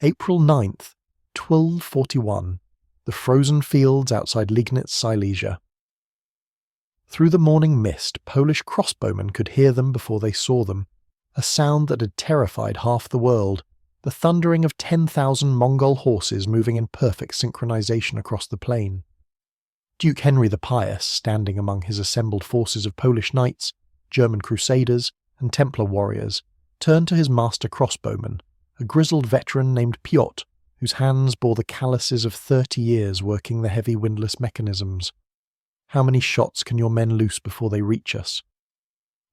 April 9th, 1241. The frozen fields outside Liegnitz, Silesia. Through the morning mist, Polish crossbowmen could hear them before they saw them, a sound that had terrified half the world, the thundering of 10,000 Mongol horses moving in perfect synchronization across the plain. Duke Henry the Pious, standing among his assembled forces of Polish knights, German crusaders, and Templar warriors, turned to his master crossbowman, a grizzled veteran named Pious, whose hands bore the calluses of 30 years working the heavy windlass mechanisms. "How many shots can your men loose before they reach us?"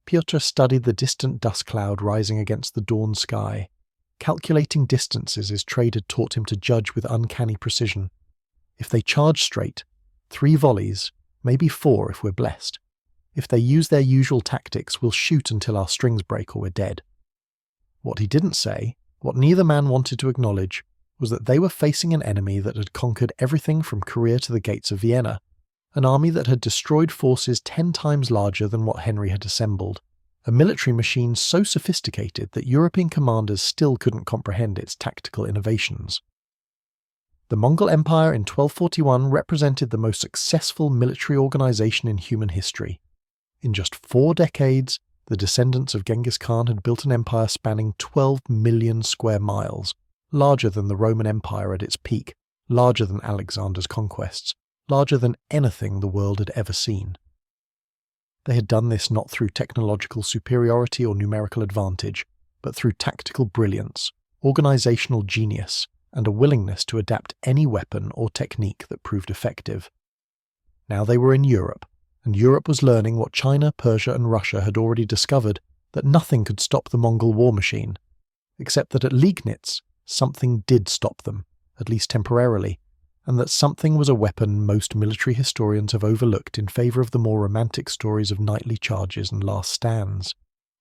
Piotr studied the distant dust cloud rising against the dawn sky. Calculating distances his trade had taught him to judge with uncanny precision. If they charge straight, 3 volleys, maybe 4 if we're blessed. If they use their usual tactics, we'll shoot until our strings break or we're dead. What he didn't say, what neither man wanted to acknowledge, was that they were facing an enemy that had conquered everything from Korea to the gates of Vienna, an army that had destroyed forces 10 times larger than what Henry had assembled, a military machine so sophisticated that European commanders still couldn't comprehend its tactical innovations. The Mongol Empire in 1241 represented the most successful military organization in human history. In just 4 decades, the descendants of Genghis Khan had built an empire spanning 12 million square miles, larger than the Roman Empire at its peak, larger than Alexander's conquests, larger than anything the world had ever seen. They had done this not through technological superiority or numerical advantage, but through tactical brilliance, organizational genius, and a willingness to adapt any weapon or technique that proved effective. Now they were in Europe, and Europe was learning what China, Persia, and Russia had already discovered, that nothing could stop the Mongol war machine, except that at Liegnitz, something did stop them, at least temporarily, and that something was a weapon most military historians have overlooked in favour of the more romantic stories of knightly charges and last stands.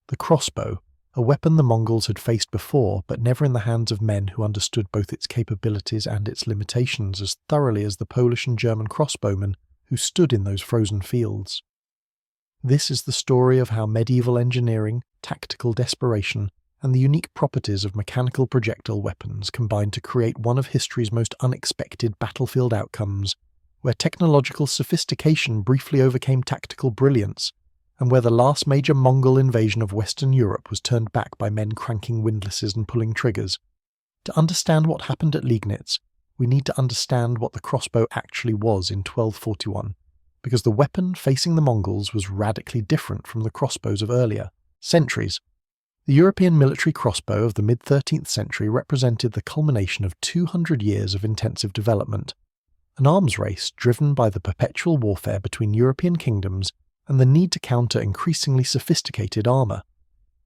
The crossbow, a weapon the Mongols had faced before, but never in the hands of men who understood both its capabilities and its limitations as thoroughly as the Polish and German crossbowmen who stood in those frozen fields. This is the story of how medieval engineering, tactical desperation, and the unique properties of mechanical projectile weapons combined to create one of history's most unexpected battlefield outcomes, where technological sophistication briefly overcame tactical brilliance, and where the last major Mongol invasion of Western Europe was turned back by men cranking windlasses and pulling triggers. To understand what happened at Liegnitz, we need to understand what the crossbow actually was in 1241, because the weapon facing the Mongols was radically different from the crossbows of earlier centuries. The European military crossbow of the mid-13th century represented the culmination of 200 years of intensive development, an arms race driven by the perpetual warfare between European kingdoms and the need to counter increasingly sophisticated armour.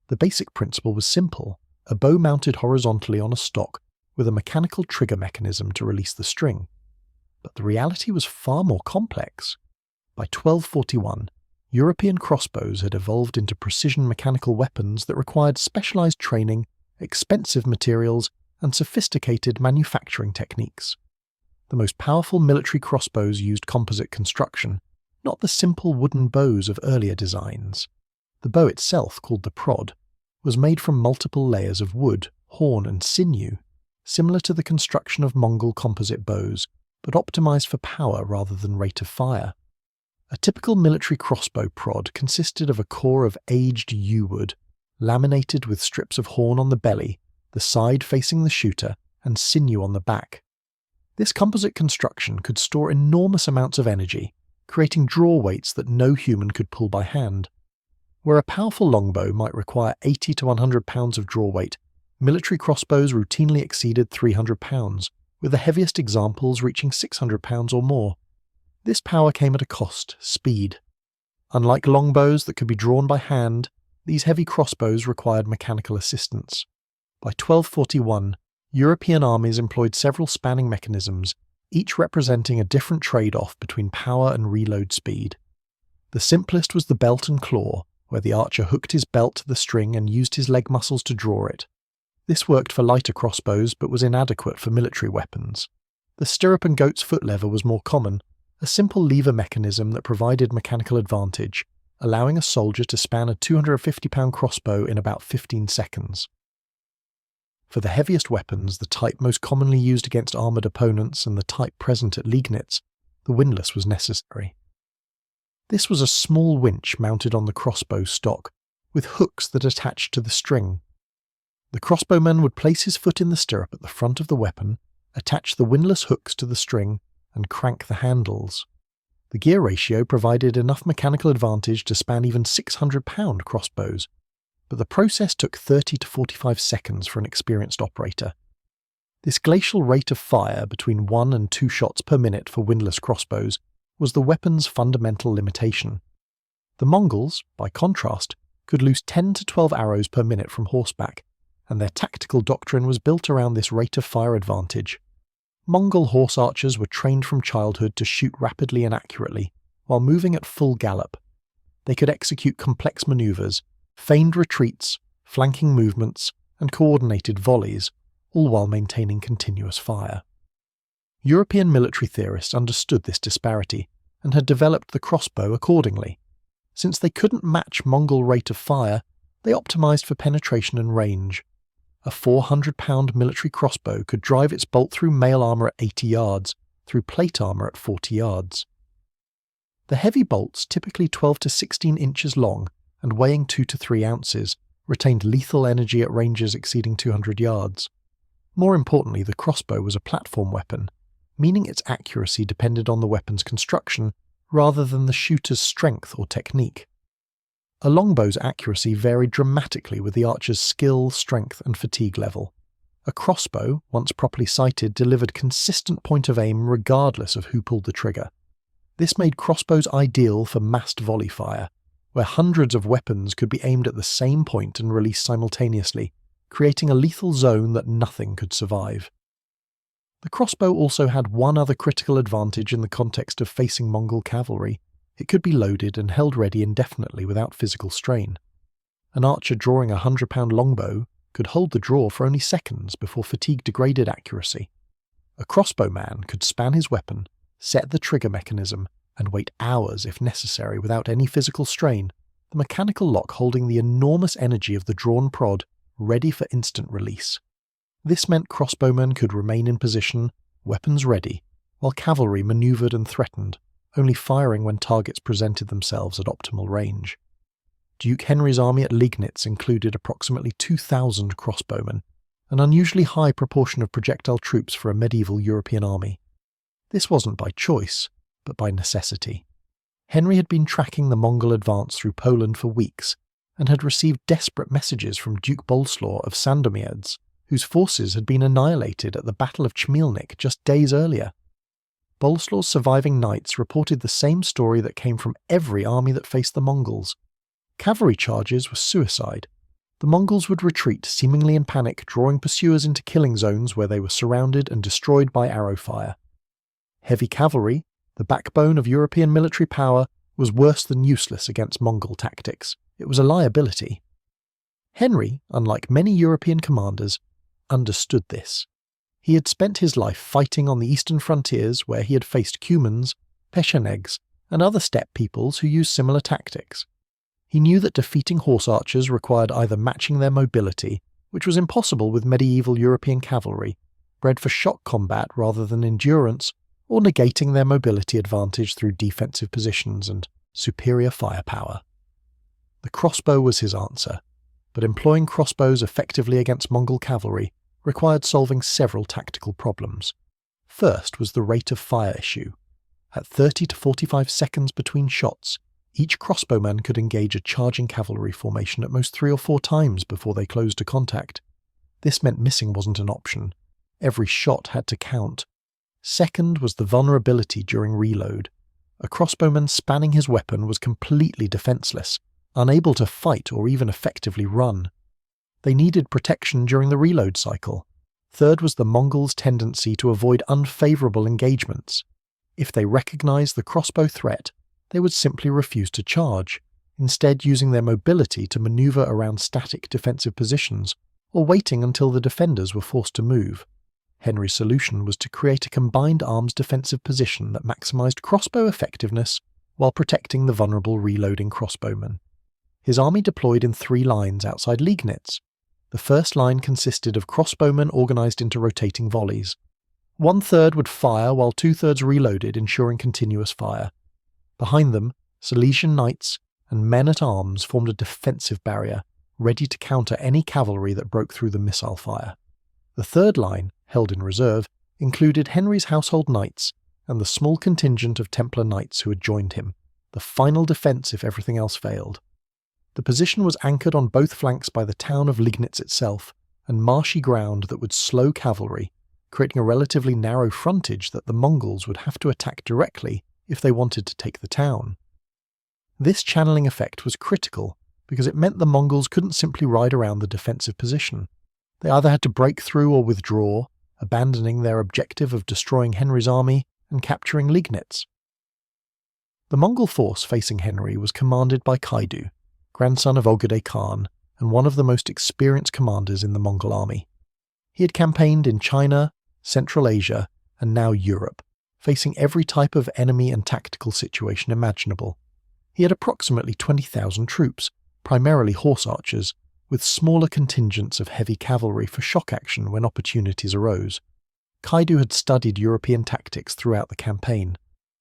The basic principle was simple: a bow mounted horizontally on a stock with a mechanical trigger mechanism to release the string. But the reality was far more complex. By 1241, European crossbows had evolved into precision mechanical weapons that required specialized training, expensive materials, and sophisticated manufacturing techniques. The most powerful military crossbows used composite construction, not the simple wooden bows of earlier designs. The bow itself, called the prod, was made from multiple layers of wood, horn, and sinew, similar to the construction of Mongol composite bows, but optimized for power rather than rate of fire. A typical military crossbow prod consisted of a core of aged yew wood, laminated with strips of horn on the belly, the side facing the shooter, and sinew on the back. This composite construction could store enormous amounts of energy, creating draw weights that no human could pull by hand. Where a powerful longbow might require 80 to 100 pounds of draw weight, military crossbows routinely exceeded 300 pounds, with the heaviest examples reaching 600 pounds or more. This power came at a cost: speed. Unlike longbows that could be drawn by hand, these heavy crossbows required mechanical assistance. By 1241, European armies employed several spanning mechanisms, each representing a different trade-off between power and reload speed. The simplest was the belt and claw, where the archer hooked his belt to the string and used his leg muscles to draw it. This worked for lighter crossbows but was inadequate for military weapons. The stirrup and goat's foot lever was more common, a simple lever mechanism that provided mechanical advantage, allowing a soldier to span a 250-pound crossbow in about 15 seconds. For the heaviest weapons, the type most commonly used against armoured opponents and the type present at Liegnitz, the windlass was necessary. This was a small winch mounted on the crossbow stock, with hooks that attached to the string. The crossbowman would place his foot in the stirrup at the front of the weapon, attach the windlass hooks to the string, and crank the handles. The gear ratio provided enough mechanical advantage to span even 600-pound crossbows, but the process took 30 to 45 seconds for an experienced operator. This glacial rate of fire between 1 and 2 shots per minute for windlass crossbows was the weapon's fundamental limitation. The Mongols, by contrast, could lose 10 to 12 arrows per minute from horseback, and their tactical doctrine was built around this rate of fire advantage. Mongol horse archers were trained from childhood to shoot rapidly and accurately, while moving at full gallop. They could execute complex maneuvers, feigned retreats, flanking movements, and coordinated volleys, all while maintaining continuous fire. European military theorists understood this disparity and had developed the crossbow accordingly. Since they couldn't match Mongol rate of fire, they optimized for penetration and range. A 400-pound military crossbow could drive its bolt through mail armour at 80 yards, through plate armour at 40 yards. The heavy bolts, typically 12 to 16 inches long and weighing 2 to 3 ounces, retained lethal energy at ranges exceeding 200 yards. More importantly, the crossbow was a platform weapon, meaning its accuracy depended on the weapon's construction rather than the shooter's strength or technique. A longbow's accuracy varied dramatically with the archer's skill, strength, and fatigue level. A crossbow, once properly sighted, delivered consistent point of aim regardless of who pulled the trigger. This made crossbows ideal for massed volley fire, where hundreds of weapons could be aimed at the same point and released simultaneously, creating a lethal zone that nothing could survive. The crossbow also had one other critical advantage in the context of facing Mongol cavalry. It could be loaded and held ready indefinitely without physical strain. An archer drawing a 100-pound longbow could hold the draw for only seconds before fatigue degraded accuracy. A crossbowman could span his weapon, set the trigger mechanism, and wait hours if necessary without any physical strain, the mechanical lock holding the enormous energy of the drawn prod ready for instant release. This meant crossbowmen could remain in position, weapons ready, while cavalry manoeuvred and threatened, only firing when targets presented themselves at optimal range. Duke Henry's army at Liegnitz included approximately 2,000 crossbowmen, an unusually high proportion of projectile troops for a medieval European army. This wasn't by choice, but by necessity. Henry had been tracking the Mongol advance through Poland for weeks, and had received desperate messages from Duke Boleslaw of Sandomierz, whose forces had been annihilated at the Battle of Chmielnik just days earlier. Boleslaw's surviving knights reported the same story that came from every army that faced the Mongols. Cavalry charges were suicide. The Mongols would retreat seemingly in panic, drawing pursuers into killing zones where they were surrounded and destroyed by arrow fire. Heavy cavalry, the backbone of European military power, was worse than useless against Mongol tactics. It was a liability. Henry, unlike many European commanders, understood this. He had spent his life fighting on the eastern frontiers where he had faced Cumans, Pechenegs, and other steppe peoples who used similar tactics. He knew that defeating horse archers required either matching their mobility, which was impossible with medieval European cavalry, bred for shock combat rather than endurance, or negating their mobility advantage through defensive positions and superior firepower. The crossbow was his answer, but employing crossbows effectively against Mongol cavalry required solving several tactical problems. First was the rate of fire issue. At 30 to 45 seconds between shots, each crossbowman could engage a charging cavalry formation at most 3 or 4 times before they closed to contact. This meant missing wasn't an option. Every shot had to count. Second was the vulnerability during reload. A crossbowman spanning his weapon was completely defenseless, unable to fight or even effectively run. They needed protection during the reload cycle. Third was the Mongols' tendency to avoid unfavourable engagements. If they recognized the crossbow threat, they would simply refuse to charge, instead using their mobility to maneuver around static defensive positions, or waiting until the defenders were forced to move. Henry's solution was to create a combined arms defensive position that maximized crossbow effectiveness while protecting the vulnerable reloading crossbowmen. His army deployed in 3 lines outside Liegnitz. The first line consisted of crossbowmen organised into rotating volleys. 1/3 would fire while 2/3 reloaded, ensuring continuous fire. Behind them, Silesian knights and men-at-arms formed a defensive barrier, ready to counter any cavalry that broke through the missile fire. The third line, held in reserve, included Henry's household knights and the small contingent of Templar knights who had joined him, the final defence if everything else failed. The position was anchored on both flanks by the town of Liegnitz itself, and marshy ground that would slow cavalry, creating a relatively narrow frontage that the Mongols would have to attack directly if they wanted to take the town. This channeling effect was critical because it meant the Mongols couldn't simply ride around the defensive position. They either had to break through or withdraw, abandoning their objective of destroying Henry's army and capturing Liegnitz. The Mongol force facing Henry was commanded by Kaidu, grandson of Ogedei Khan and one of the most experienced commanders in the Mongol army. He had campaigned in China, Central Asia, and now Europe, facing every type of enemy and tactical situation imaginable. He had approximately 20,000 troops, primarily horse archers, with smaller contingents of heavy cavalry for shock action when opportunities arose. Kaidu had studied European tactics throughout the campaign.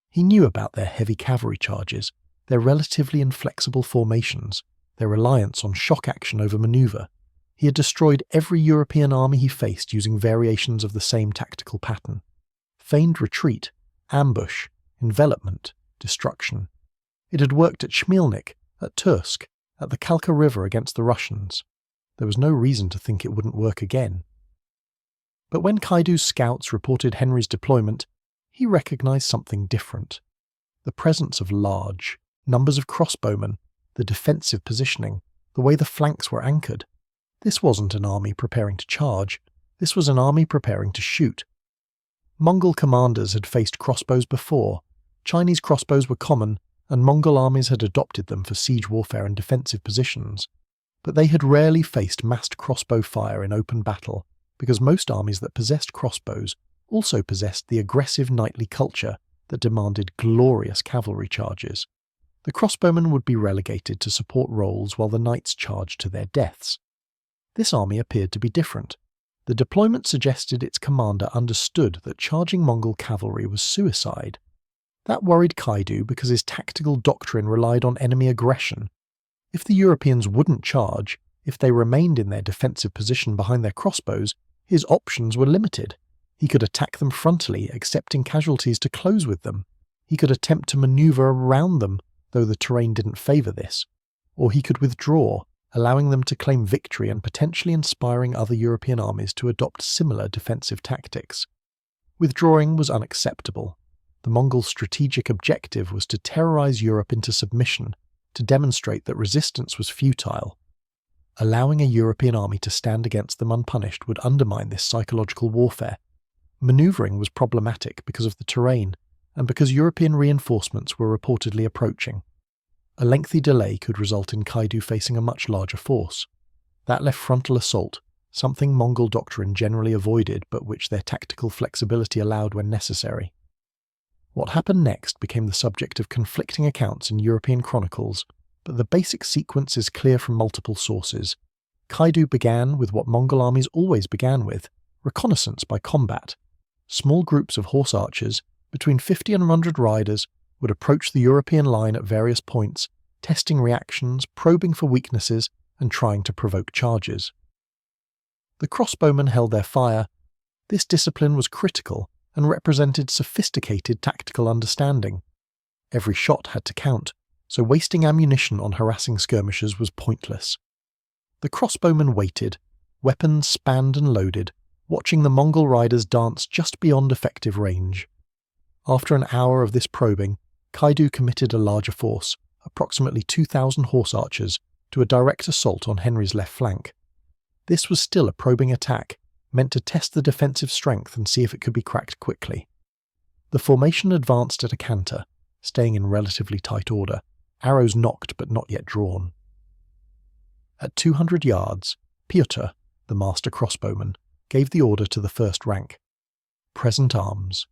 He knew about their heavy cavalry charges, their relatively inflexible formations, their reliance on shock action over manoeuvre. He had destroyed every European army he faced using variations of the same tactical pattern. Feigned retreat, ambush, envelopment, destruction. It had worked at Chmielnik, at Tursk, at the Kalka River against the Russians. There was no reason to think it wouldn't work again. But when Kaidu's scouts reported Henry's deployment, he recognized something different. The presence of large numbers of crossbowmen, the defensive positioning, the way the flanks were anchored. This wasn't an army preparing to charge, this was an army preparing to shoot. Mongol commanders had faced crossbows before, Chinese crossbows were common, and Mongol armies had adopted them for siege warfare and defensive positions. But they had rarely faced massed crossbow fire in open battle, because most armies that possessed crossbows also possessed the aggressive knightly culture that demanded glorious cavalry charges. The crossbowmen would be relegated to support roles while the knights charged to their deaths. This army appeared to be different. The deployment suggested its commander understood that charging Mongol cavalry was suicide. That worried Kaidu because his tactical doctrine relied on enemy aggression. If the Europeans wouldn't charge, if they remained in their defensive position behind their crossbows, his options were limited. He could attack them frontally, accepting casualties to close with them. He could attempt to maneuver around them, though the terrain didn't favour this. Or he could withdraw, allowing them to claim victory and potentially inspiring other European armies to adopt similar defensive tactics. Withdrawing was unacceptable. The Mongols' strategic objective was to terrorize Europe into submission, to demonstrate that resistance was futile. Allowing a European army to stand against them unpunished would undermine this psychological warfare. Maneuvering was problematic because of the terrain, and because European reinforcements were reportedly approaching. A lengthy delay could result in Kaidu facing a much larger force. That left frontal assault, something Mongol doctrine generally avoided but which their tactical flexibility allowed when necessary. What happened next became the subject of conflicting accounts in European chronicles, but the basic sequence is clear from multiple sources. Kaidu began with what Mongol armies always began with, reconnaissance by combat. Small groups of horse archers, between 50 and 100 riders, would approach the European line at various points, testing reactions, probing for weaknesses, and trying to provoke charges. The crossbowmen held their fire. This discipline was critical and represented sophisticated tactical understanding. Every shot had to count, so wasting ammunition on harassing skirmishers was pointless. The crossbowmen waited, weapons spanned and loaded, watching the Mongol riders dance just beyond effective range. After an hour of this probing, Kaidu committed a larger force, approximately 2,000 horse archers, to a direct assault on Henry's left flank. This was still a probing attack, meant to test the defensive strength and see if it could be cracked quickly. The formation advanced at a canter, staying in relatively tight order, arrows nocked but not yet drawn. At 200 yards, Piotr, the master crossbowman, gave the order to the first rank. Present arms.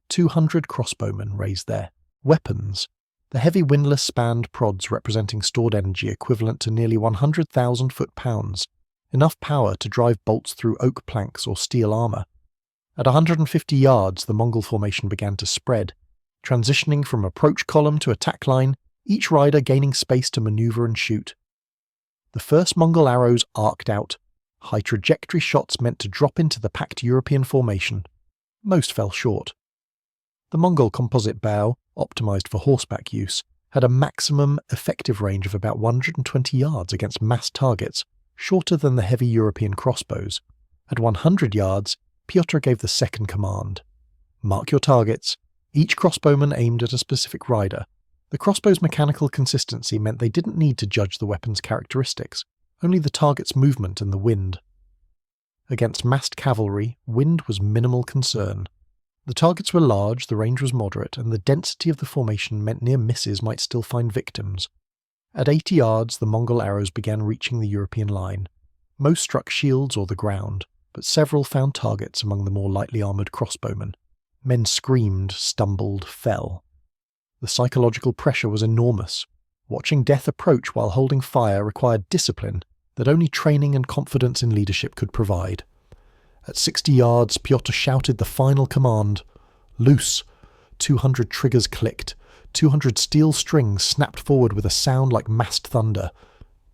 200 crossbowmen raised their weapons, the heavy windlass spanned prods representing stored energy equivalent to nearly 100,000 foot-pounds, enough power to drive bolts through oak planks or steel armour. At 150 yards, the Mongol formation began to spread, transitioning from approach column to attack line, each rider gaining space to manoeuvre and shoot. The first Mongol arrows arced out, high trajectory shots meant to drop into the packed European formation. Most fell short. The Mongol composite bow, optimised for horseback use, had a maximum effective range of about 120 yards against massed targets, shorter than the heavy European crossbows. At 100 yards, Pyotr gave the second command. Mark your targets. Each crossbowman aimed at a specific rider. The crossbow's mechanical consistency meant they didn't need to judge the weapon's characteristics, only the target's movement and the wind. Against massed cavalry, wind was minimal concern. The targets were large, the range was moderate, and the density of the formation meant near misses might still find victims. At 80 yards, the Mongol arrows began reaching the European line. Most struck shields or the ground, but several found targets among the more lightly armoured crossbowmen. Men screamed, stumbled, fell. The psychological pressure was enormous. Watching death approach while holding fire required discipline that only training and confidence in leadership could provide. At 60 yards, Pyotr shouted the final command. Loose! 200 triggers clicked. 200 steel strings snapped forward with a sound like massed thunder.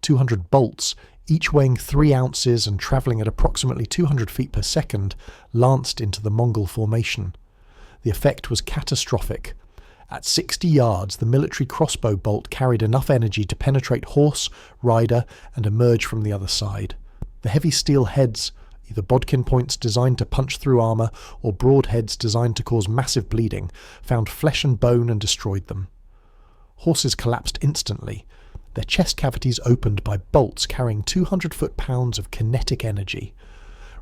200 bolts, each weighing 3 ounces and travelling at approximately 200 feet per second, lanced into the Mongol formation. The effect was catastrophic. At 60 yards, the military crossbow bolt carried enough energy to penetrate horse, rider, and emerge from the other side. The heavy steel heads, either bodkin points designed to punch through armour or broadheads designed to cause massive bleeding, found flesh and bone and destroyed them. Horses collapsed instantly, their chest cavities opened by bolts carrying 200 foot-pounds of kinetic energy.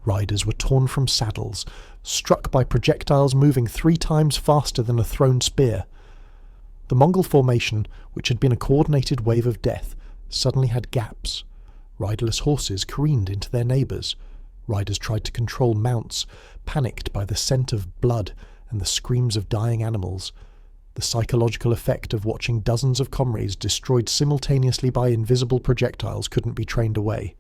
Riders were torn from saddles, struck by projectiles moving 3 times faster than a thrown spear. The Mongol formation, which had been a coordinated wave of death, suddenly had gaps. Riderless horses careened into their neighbours. Riders tried to control mounts, panicked by the scent of blood and the screams of dying animals. The psychological effect of watching dozens of comrades destroyed simultaneously by invisible projectiles couldn't be trained away.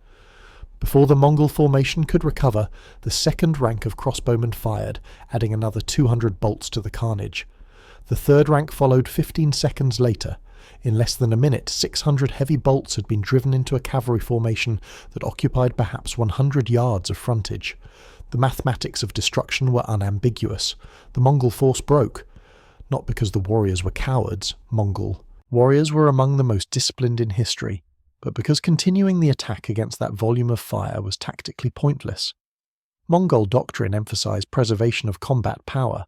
Before the Mongol formation could recover, the second rank of crossbowmen fired, adding another 200 bolts to the carnage. The third rank followed 15 seconds later. In less than a minute, 600 heavy bolts had been driven into a cavalry formation that occupied perhaps 100 yards of frontage. The mathematics of destruction were unambiguous. The Mongol force broke. Not because the warriors were cowards, Mongol. Warriors were among the most disciplined in history, but because continuing the attack against that volume of fire was tactically pointless. Mongol doctrine emphasized preservation of combat power.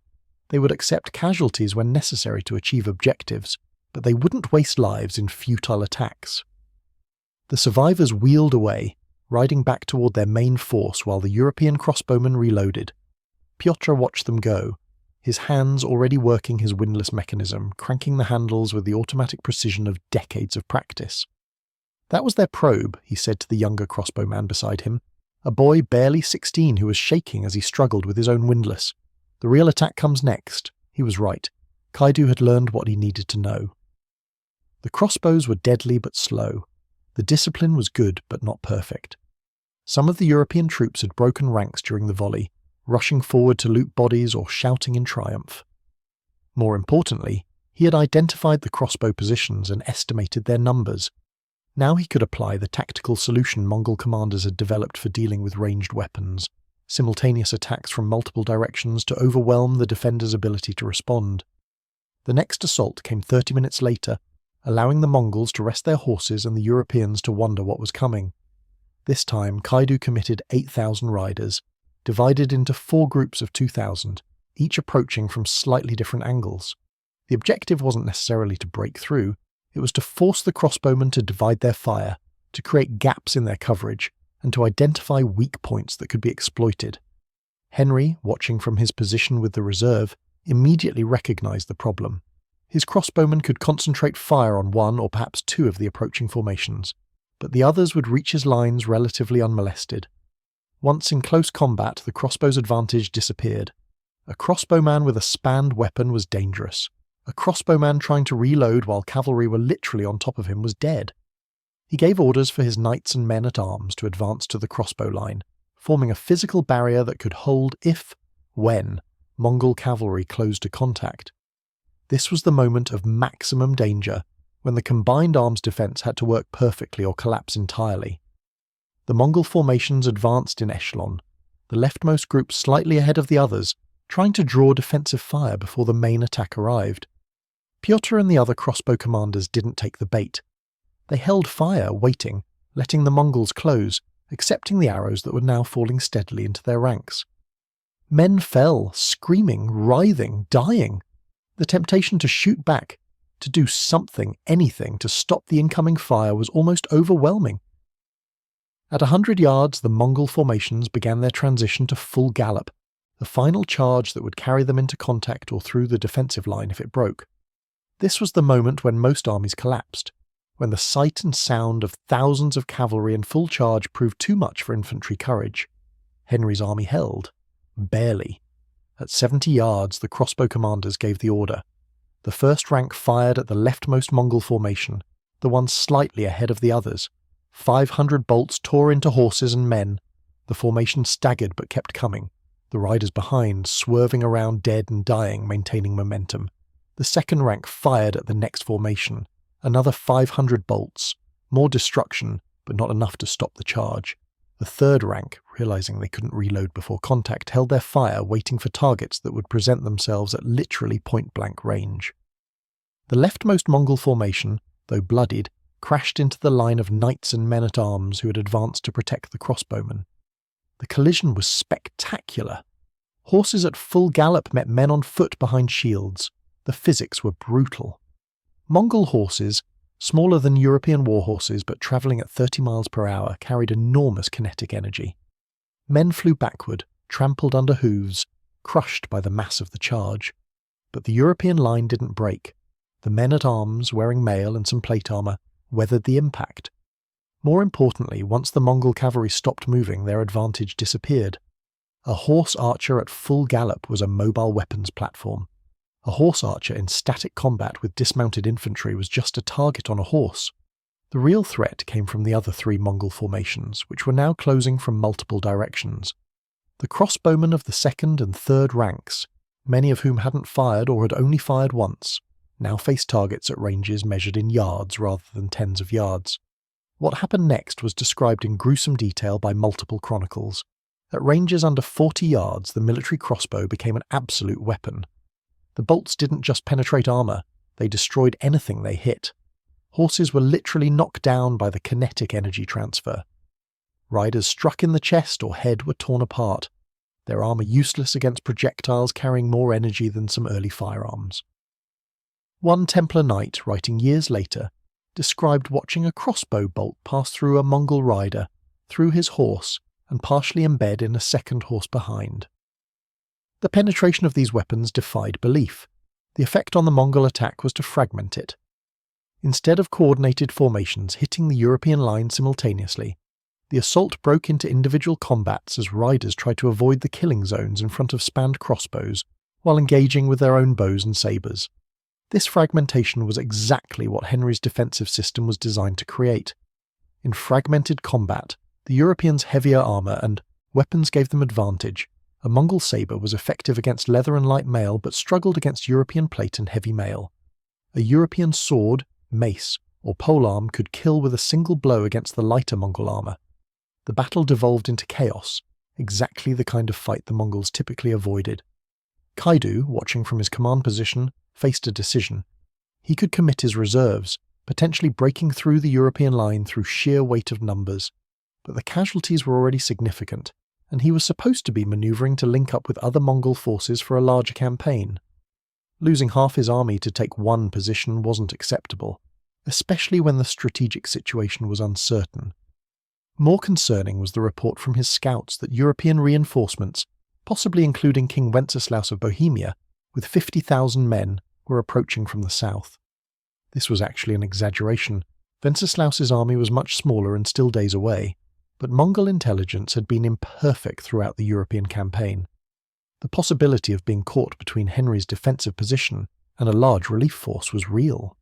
They would accept casualties when necessary to achieve objectives, but they wouldn't waste lives in futile attacks. The survivors wheeled away, riding back toward their main force while the European crossbowmen reloaded. Pyotr watched them go, his hands already working his windlass mechanism, cranking the handles with the automatic precision of decades of practice. That was their probe, he said to the younger crossbowman beside him, a boy barely 16 who was shaking as he struggled with his own windlass. The real attack comes next. He was right. Kaidu had learned what he needed to know. The crossbows were deadly but slow. The discipline was good but not perfect. Some of the European troops had broken ranks during the volley, rushing forward to loot bodies or shouting in triumph. More importantly, he had identified the crossbow positions and estimated their numbers. Now he could apply the tactical solution Mongol commanders had developed for dealing with ranged weapons, simultaneous attacks from multiple directions to overwhelm the defender's ability to respond. The next assault came 30 minutes later, allowing the Mongols to rest their horses and the Europeans to wonder what was coming. This time, Kaidu committed 8,000 riders, divided into 4 groups of 2,000, each approaching from slightly different angles. The objective wasn't necessarily to break through, it was to force the crossbowmen to divide their fire, to create gaps in their coverage, and to identify weak points that could be exploited. Henry, watching from his position with the reserve, immediately recognized the problem. His crossbowmen could concentrate fire on 1 or perhaps 2 of the approaching formations, but the others would reach his lines relatively unmolested. Once in close combat, the crossbow's advantage disappeared. A crossbowman with a spanned weapon was dangerous. A crossbowman trying to reload while cavalry were literally on top of him was dead. He gave orders for his knights and men-at-arms to advance to the crossbow line, forming a physical barrier that could hold when Mongol cavalry closed to contact. This was the moment of maximum danger, when the combined arms defence had to work perfectly or collapse entirely. The Mongol formations advanced in echelon, the leftmost group slightly ahead of the others, trying to draw defensive fire before the main attack arrived. Pyotr and the other crossbow commanders didn't take the bait. They held fire, waiting, letting the Mongols close, accepting the arrows that were now falling steadily into their ranks. Men fell, screaming, writhing, dying. The temptation to shoot back, to do something, anything, to stop the incoming fire was almost overwhelming. At 100 yards, the Mongol formations began their transition to full gallop, the final charge that would carry them into contact or through the defensive line if it broke. This was the moment when most armies collapsed, when the sight and sound of thousands of cavalry in full charge proved too much for infantry courage. Henry's army held. Barely. At 70 yards, the crossbow commanders gave the order. The first rank fired at the leftmost Mongol formation, the one slightly ahead of the others. 500 bolts tore into horses and men. The formation staggered but kept coming, the riders behind swerving around dead and dying, maintaining momentum. The second rank fired at the next formation. Another 500 bolts. More destruction, but not enough to stop the charge. The third rank, realizing they couldn't reload before contact, held their fire, waiting for targets that would present themselves at literally point-blank range. The leftmost Mongol formation, though bloodied, crashed into the line of knights and men-at-arms who had advanced to protect the crossbowmen. The collision was spectacular. Horses at full gallop met men on foot behind shields. The physics were brutal. Mongol horses, smaller than European war horses but travelling at 30 miles per hour, carried enormous kinetic energy. Men flew backward, trampled under hooves, crushed by the mass of the charge. But the European line didn't break. The men-at-arms, wearing mail and some plate armour, weathered the impact. More importantly, once the Mongol cavalry stopped moving, their advantage disappeared. A horse archer at full gallop was a mobile weapons platform. A horse archer in static combat with dismounted infantry was just a target on a horse. The real threat came from the other three Mongol formations, which were now closing from multiple directions. The crossbowmen of the second and third ranks, many of whom hadn't fired or had only fired once, now faced targets at ranges measured in yards rather than tens of yards. What happened next was described in gruesome detail by multiple chronicles. At ranges under 40 yards, the military crossbow became an absolute weapon. The bolts didn't just penetrate armour, they destroyed anything they hit. Horses were literally knocked down by the kinetic energy transfer. Riders struck in the chest or head were torn apart, their armour useless against projectiles carrying more energy than some early firearms. One Templar knight, writing years later, described watching a crossbow bolt pass through a Mongol rider, through his horse, and partially embed in a second horse behind. The penetration of these weapons defied belief. The effect on the Mongol attack was to fragment it. Instead of coordinated formations hitting the European line simultaneously, the assault broke into individual combats as riders tried to avoid the killing zones in front of spanned crossbows while engaging with their own bows and sabres. This fragmentation was exactly what Henry's defensive system was designed to create. In fragmented combat, the Europeans' heavier armour and weapons gave them advantage. A Mongol sabre was effective against leather and light mail but struggled against European plate and heavy mail. A European sword, mace, or polearm could kill with a single blow against the lighter Mongol armour. The battle devolved into chaos, exactly the kind of fight the Mongols typically avoided. Kaidu, watching from his command position, faced a decision. He could commit his reserves, potentially breaking through the European line through sheer weight of numbers. But the casualties were already significant, and he was supposed to be manoeuvring to link up with other Mongol forces for a larger campaign. Losing half his army to take one position wasn't acceptable, especially when the strategic situation was uncertain. More concerning was the report from his scouts that European reinforcements, possibly including King Wenceslaus of Bohemia, with 50,000 men, were approaching from the south. This was actually an exaggeration. Wenceslaus's army was much smaller and still days away, but Mongol intelligence had been imperfect throughout the European campaign. The possibility of being caught between Henry's defensive position and a large relief force was real.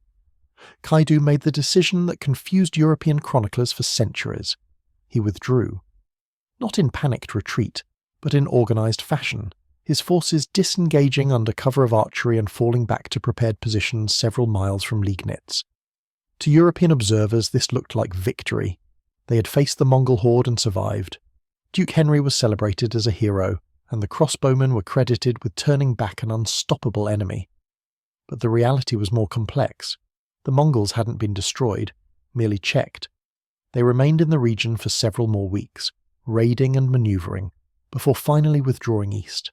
Kaidu made the decision that confused European chroniclers for centuries. He withdrew. Not in panicked retreat, but in organised fashion, his forces disengaging under cover of archery and falling back to prepared positions several miles from Liegnitz. To European observers this looked like victory. They had faced the Mongol horde and survived. Duke Henry was celebrated as a hero, and the crossbowmen were credited with turning back an unstoppable enemy. But the reality was more complex. The Mongols hadn't been destroyed, merely checked. They remained in the region for several more weeks, raiding and manoeuvring, before finally withdrawing east.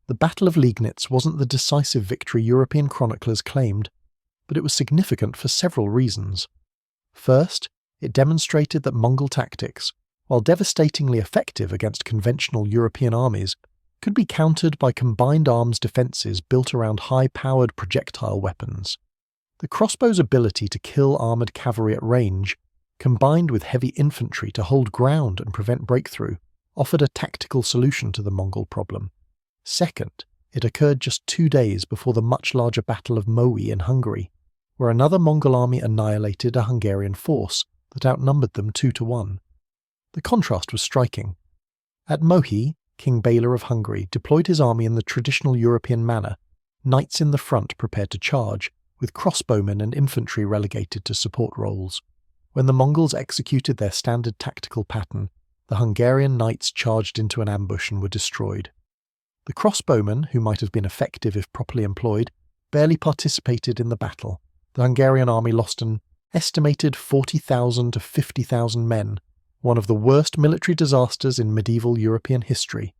The Battle of Liegnitz wasn't the decisive victory European chroniclers claimed, but it was significant for several reasons. First, it demonstrated that Mongol tactics, while devastatingly effective against conventional European armies, could be countered by combined arms defences built around high-powered projectile weapons. The crossbow's ability to kill armoured cavalry at range, combined with heavy infantry to hold ground and prevent breakthrough, offered a tactical solution to the Mongol problem. Second, it occurred just 2 days before the much larger Battle of Mohi in Hungary, where another Mongol army annihilated a Hungarian force that outnumbered them 2-1. The contrast was striking. At Mohi, King Bela of Hungary deployed his army in the traditional European manner, knights in the front prepared to charge, with crossbowmen and infantry relegated to support roles. When the Mongols executed their standard tactical pattern, the Hungarian knights charged into an ambush and were destroyed. The crossbowmen, who might have been effective if properly employed, barely participated in the battle. The Hungarian army lost an estimated 40,000 to 50,000 men, one of the worst military disasters in medieval European history.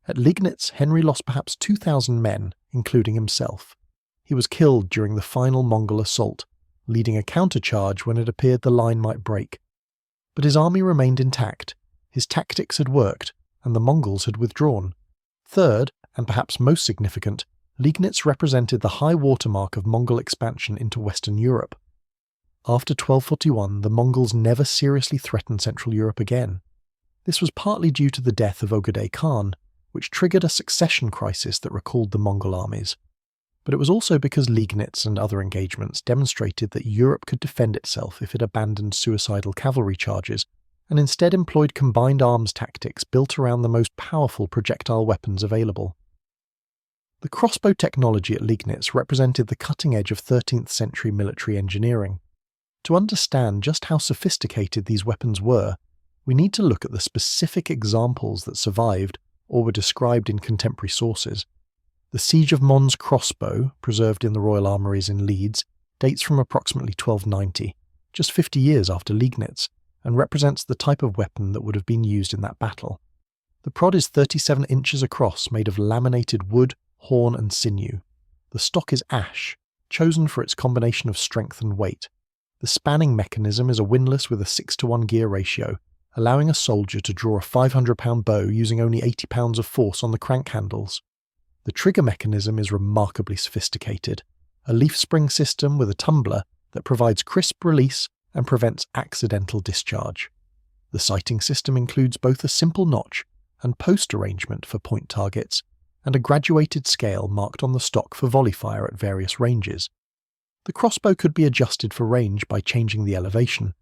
At Liegnitz, Henry lost perhaps 2,000 men, including himself. He was killed during the final Mongol assault, leading a countercharge when it appeared the line might break. But his army remained intact, his tactics had worked, and the Mongols had withdrawn. Third, and perhaps most significant, Liegnitz represented the high watermark of Mongol expansion into Western Europe. After 1241, the Mongols never seriously threatened Central Europe again. This was partly due to the death of Ogedei Khan, which triggered a succession crisis that recalled the Mongol armies. But it was also because Liegnitz and other engagements demonstrated that Europe could defend itself if it abandoned suicidal cavalry charges and instead employed combined arms tactics built around the most powerful projectile weapons available. The crossbow technology at Liegnitz represented the cutting edge of 13th century military engineering. To understand just how sophisticated these weapons were, we need to look at the specific examples that survived or were described in contemporary sources. The Siege of Mons crossbow, preserved in the Royal Armouries in Leeds, dates from approximately 1290, just 50 years after Liegnitz, and represents the type of weapon that would have been used in that battle. The prod is 37 inches across, made of laminated wood, horn and sinew. The stock is ash, chosen for its combination of strength and weight. The spanning mechanism is a windlass with a 6-to-1 gear ratio, allowing a soldier to draw a 500-pound bow using only 80 pounds of force on the crank handles. The trigger mechanism is remarkably sophisticated, a leaf spring system with a tumbler that provides crisp release and prevents accidental discharge. The sighting system includes both a simple notch and post arrangement for point targets, and a graduated scale marked on the stock for volley fire at various ranges. The crossbow could be adjusted for range by changing the elevation,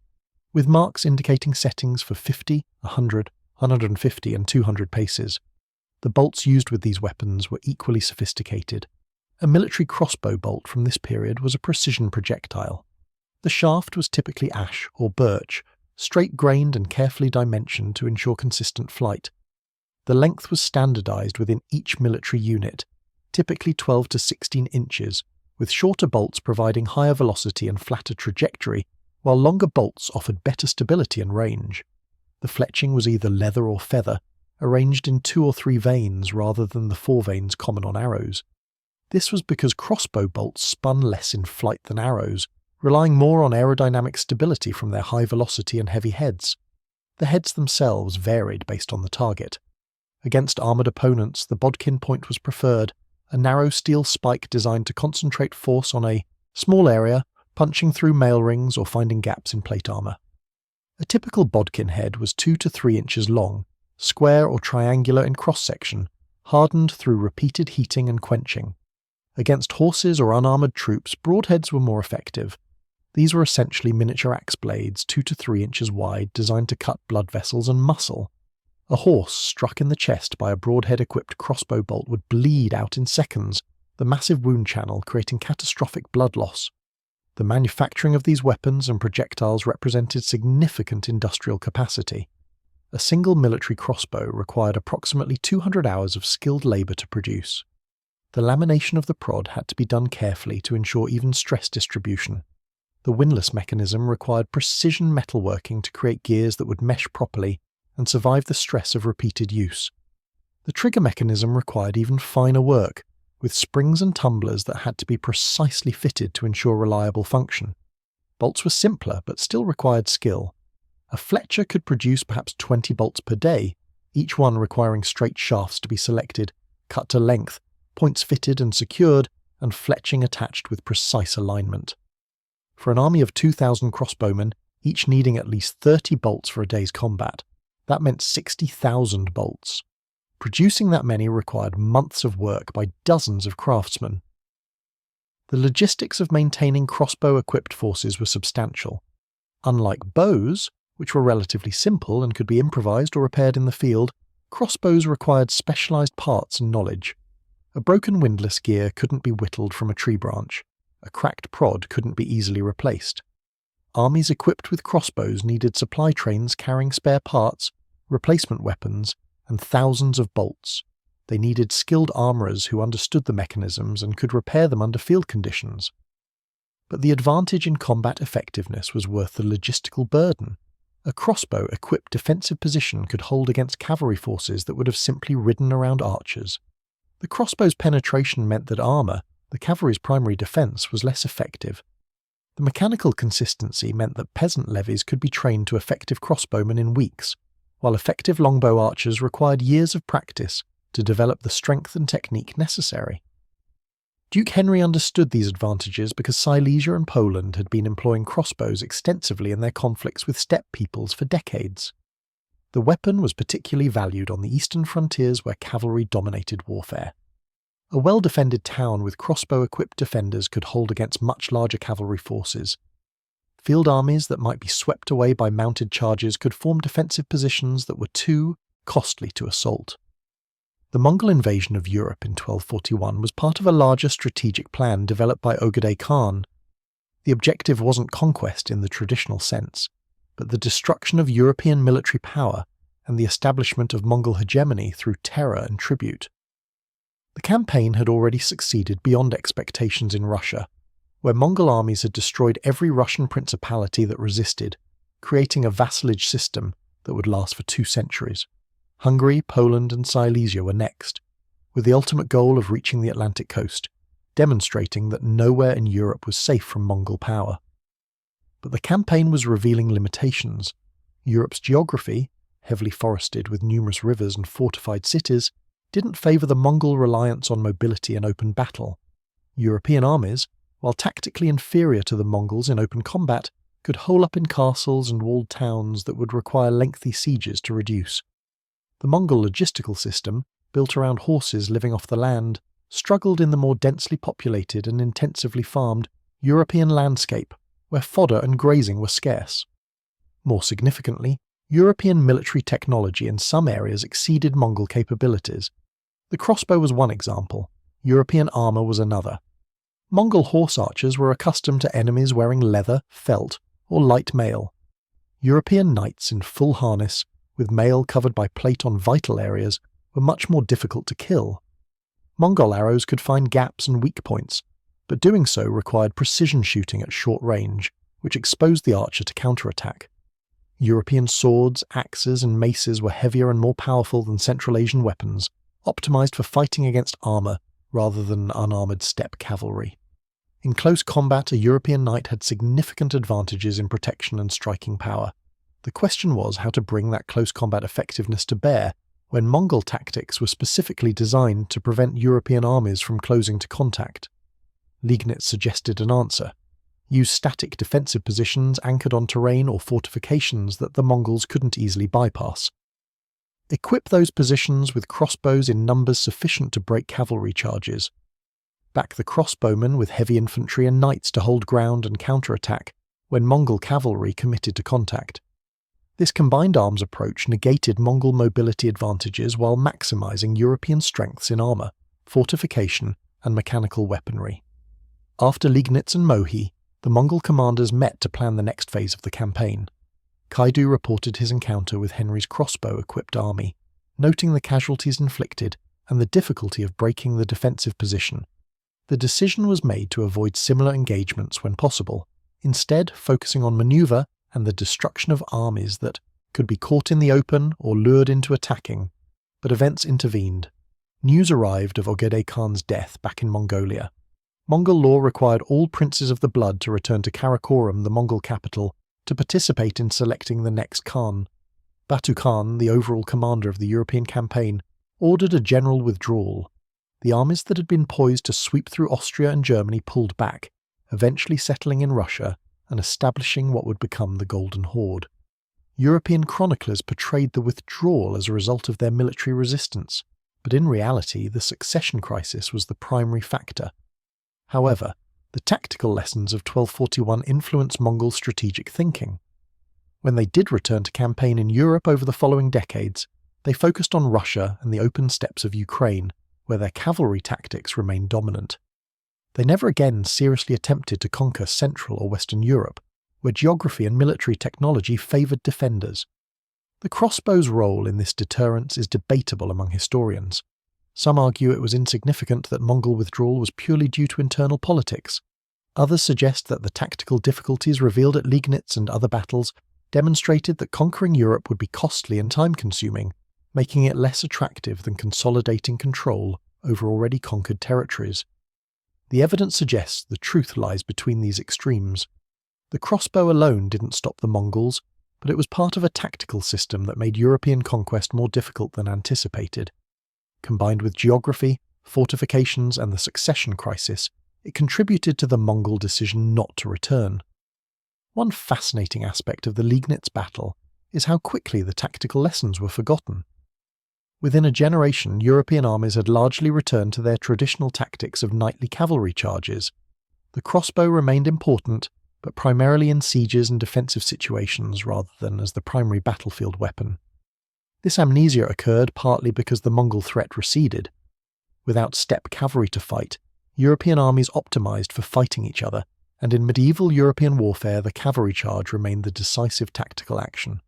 with marks indicating settings for 50, 100, 150 and 200 paces. The bolts used with these weapons were equally sophisticated. A military crossbow bolt from this period was a precision projectile. The shaft was typically ash or birch, straight-grained and carefully dimensioned to ensure consistent flight. The length was standardized within each military unit, typically 12 to 16 inches, with shorter bolts providing higher velocity and flatter trajectory, while longer bolts offered better stability and range. The fletching was either leather or feather, arranged in 2 or 3 veins rather than the 4 veins common on arrows. This was because crossbow bolts spun less in flight than arrows, relying more on aerodynamic stability from their high velocity and heavy heads. The heads themselves varied based on the target. Against armoured opponents, the bodkin point was preferred, a narrow steel spike designed to concentrate force on a small area, punching through mail rings or finding gaps in plate armour. A typical bodkin head was 2 to 3 inches long, square or triangular in cross-section, hardened through repeated heating and quenching. Against horses or unarmoured troops, broadheads were more effective, These were essentially miniature axe blades 2 to 3 inches wide, designed to cut blood vessels and muscle. A horse struck in the chest by a broadhead-equipped crossbow bolt would bleed out in seconds, the massive wound channel creating catastrophic blood loss. The manufacturing of these weapons and projectiles represented significant industrial capacity. A single military crossbow required approximately 200 hours of skilled labour to produce. The lamination of the prod had to be done carefully to ensure even stress distribution. The windlass mechanism required precision metalworking to create gears that would mesh properly and survive the stress of repeated use. The trigger mechanism required even finer work, with springs and tumblers that had to be precisely fitted to ensure reliable function. Bolts were simpler but still required skill. A fletcher could produce perhaps 20 bolts per day, each one requiring straight shafts to be selected, cut to length, points fitted and secured, and fletching attached with precise alignment. For an army of 2,000 crossbowmen, each needing at least 30 bolts for a day's combat, that meant 60,000 bolts. Producing that many required months of work by dozens of craftsmen. The logistics of maintaining crossbow-equipped forces were substantial. Unlike bows, which were relatively simple and could be improvised or repaired in the field, crossbows required specialised parts and knowledge. A broken windlass gear couldn't be whittled from a tree branch. A cracked prod couldn't be easily replaced. Armies equipped with crossbows needed supply trains carrying spare parts, replacement weapons, and thousands of bolts. They needed skilled armourers who understood the mechanisms and could repair them under field conditions. But the advantage in combat effectiveness was worth the logistical burden. A crossbow-equipped defensive position could hold against cavalry forces that would have simply ridden around archers. The crossbow's penetration meant that armour, the cavalry's primary defence, was less effective. The mechanical consistency meant that peasant levies could be trained to effective crossbowmen in weeks, while effective longbow archers required years of practice to develop the strength and technique necessary. Duke Henry understood these advantages because Silesia and Poland had been employing crossbows extensively in their conflicts with steppe peoples for decades. The weapon was particularly valued on the eastern frontiers where cavalry dominated warfare. A well-defended town with crossbow-equipped defenders could hold against much larger cavalry forces. Field armies that might be swept away by mounted charges could form defensive positions that were too costly to assault. The Mongol invasion of Europe in 1241 was part of a larger strategic plan developed by Ogedei Khan. The objective wasn't conquest in the traditional sense, but the destruction of European military power and the establishment of Mongol hegemony through terror and tribute. The campaign had already succeeded beyond expectations in Russia, where Mongol armies had destroyed every Russian principality that resisted, creating a vassalage system that would last for 2 centuries. Hungary, Poland and Silesia were next, with the ultimate goal of reaching the Atlantic coast, demonstrating that nowhere in Europe was safe from Mongol power. But the campaign was revealing limitations. Europe's geography, heavily forested with numerous rivers and fortified cities, didn't favour the Mongol reliance on mobility and open battle. European armies, while tactically inferior to the Mongols in open combat, could hole up in castles and walled towns that would require lengthy sieges to reduce. The Mongol logistical system, built around horses living off the land, struggled in the more densely populated and intensively farmed European landscape, where fodder and grazing were scarce. More significantly, European military technology in some areas exceeded Mongol capabilities. The crossbow was one example, European armour was another. Mongol horse archers were accustomed to enemies wearing leather, felt, or light mail. European knights in full harness, with mail covered by plate on vital areas, were much more difficult to kill. Mongol arrows could find gaps and weak points, but doing so required precision shooting at short range, which exposed the archer to counterattack. European swords, axes and maces were heavier and more powerful than Central Asian weapons, optimized for fighting against armour rather than unarmoured steppe cavalry. In close combat, a European knight had significant advantages in protection and striking power. The question was how to bring that close combat effectiveness to bear when Mongol tactics were specifically designed to prevent European armies from closing to contact. Liegnitz suggested an answer. Use static defensive positions anchored on terrain or fortifications that the Mongols couldn't easily bypass. Equip those positions with crossbows in numbers sufficient to break cavalry charges. Back the crossbowmen with heavy infantry and knights to hold ground and counterattack, when Mongol cavalry committed to contact. This combined arms approach negated Mongol mobility advantages while maximising European strengths in armour, fortification, and mechanical weaponry. After Liegnitz and Mohi, the Mongol commanders met to plan the next phase of the campaign. Kaidu reported his encounter with Henry's crossbow-equipped army, noting the casualties inflicted and the difficulty of breaking the defensive position. The decision was made to avoid similar engagements when possible, instead focusing on manoeuvre and the destruction of armies that could be caught in the open or lured into attacking. But events intervened. News arrived of Ogedei Khan's death back in Mongolia. Mongol law required all princes of the blood to return to Karakorum, the Mongol capital, to participate in selecting the next Khan. Batu Khan, the overall commander of the European campaign, ordered a general withdrawal. The armies that had been poised to sweep through Austria and Germany pulled back, eventually settling in Russia and establishing what would become the Golden Horde. European chroniclers portrayed the withdrawal as a result of their military resistance, but in reality the succession crisis was the primary factor. However, the tactical lessons of 1241 influenced Mongol strategic thinking. When they did return to campaign in Europe over the following decades, they focused on Russia and the open steppes of Ukraine, where their cavalry tactics remained dominant. They never again seriously attempted to conquer Central or Western Europe, where geography and military technology favoured defenders. The crossbow's role in this deterrence is debatable among historians. Some argue it was insignificant that Mongol withdrawal was purely due to internal politics. Others suggest that the tactical difficulties revealed at Liegnitz and other battles demonstrated that conquering Europe would be costly and time-consuming, making it less attractive than consolidating control over already conquered territories. The evidence suggests the truth lies between these extremes. The crossbow alone didn't stop the Mongols, but it was part of a tactical system that made European conquest more difficult than anticipated. Combined with geography, fortifications, and the succession crisis, it contributed to the Mongol decision not to return. One fascinating aspect of the Liegnitz battle is how quickly the tactical lessons were forgotten. Within a generation, European armies had largely returned to their traditional tactics of nightly cavalry charges. The crossbow remained important, but primarily in sieges and defensive situations rather than as the primary battlefield weapon. This amnesia occurred partly because the Mongol threat receded. Without steppe cavalry to fight, European armies optimized for fighting each other, and in medieval European warfare the cavalry charge remained the decisive tactical action.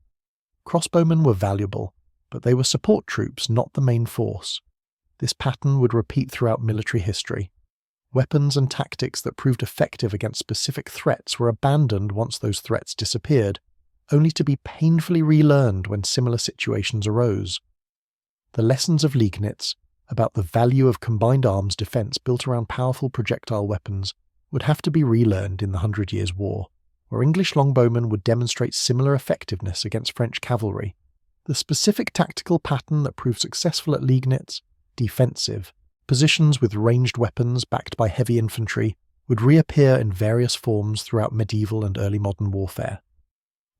Crossbowmen were valuable, but they were support troops, not the main force. This pattern would repeat throughout military history. Weapons and tactics that proved effective against specific threats were abandoned once those threats disappeared, only to be painfully relearned when similar situations arose. The lessons of Liegnitz about the value of combined arms defense built around powerful projectile weapons would have to be relearned in the 100 Years' War, where English longbowmen would demonstrate similar effectiveness against French cavalry. The specific tactical pattern that proved successful at Liegnitz, defensive, positions with ranged weapons backed by heavy infantry, would reappear in various forms throughout medieval and early modern warfare.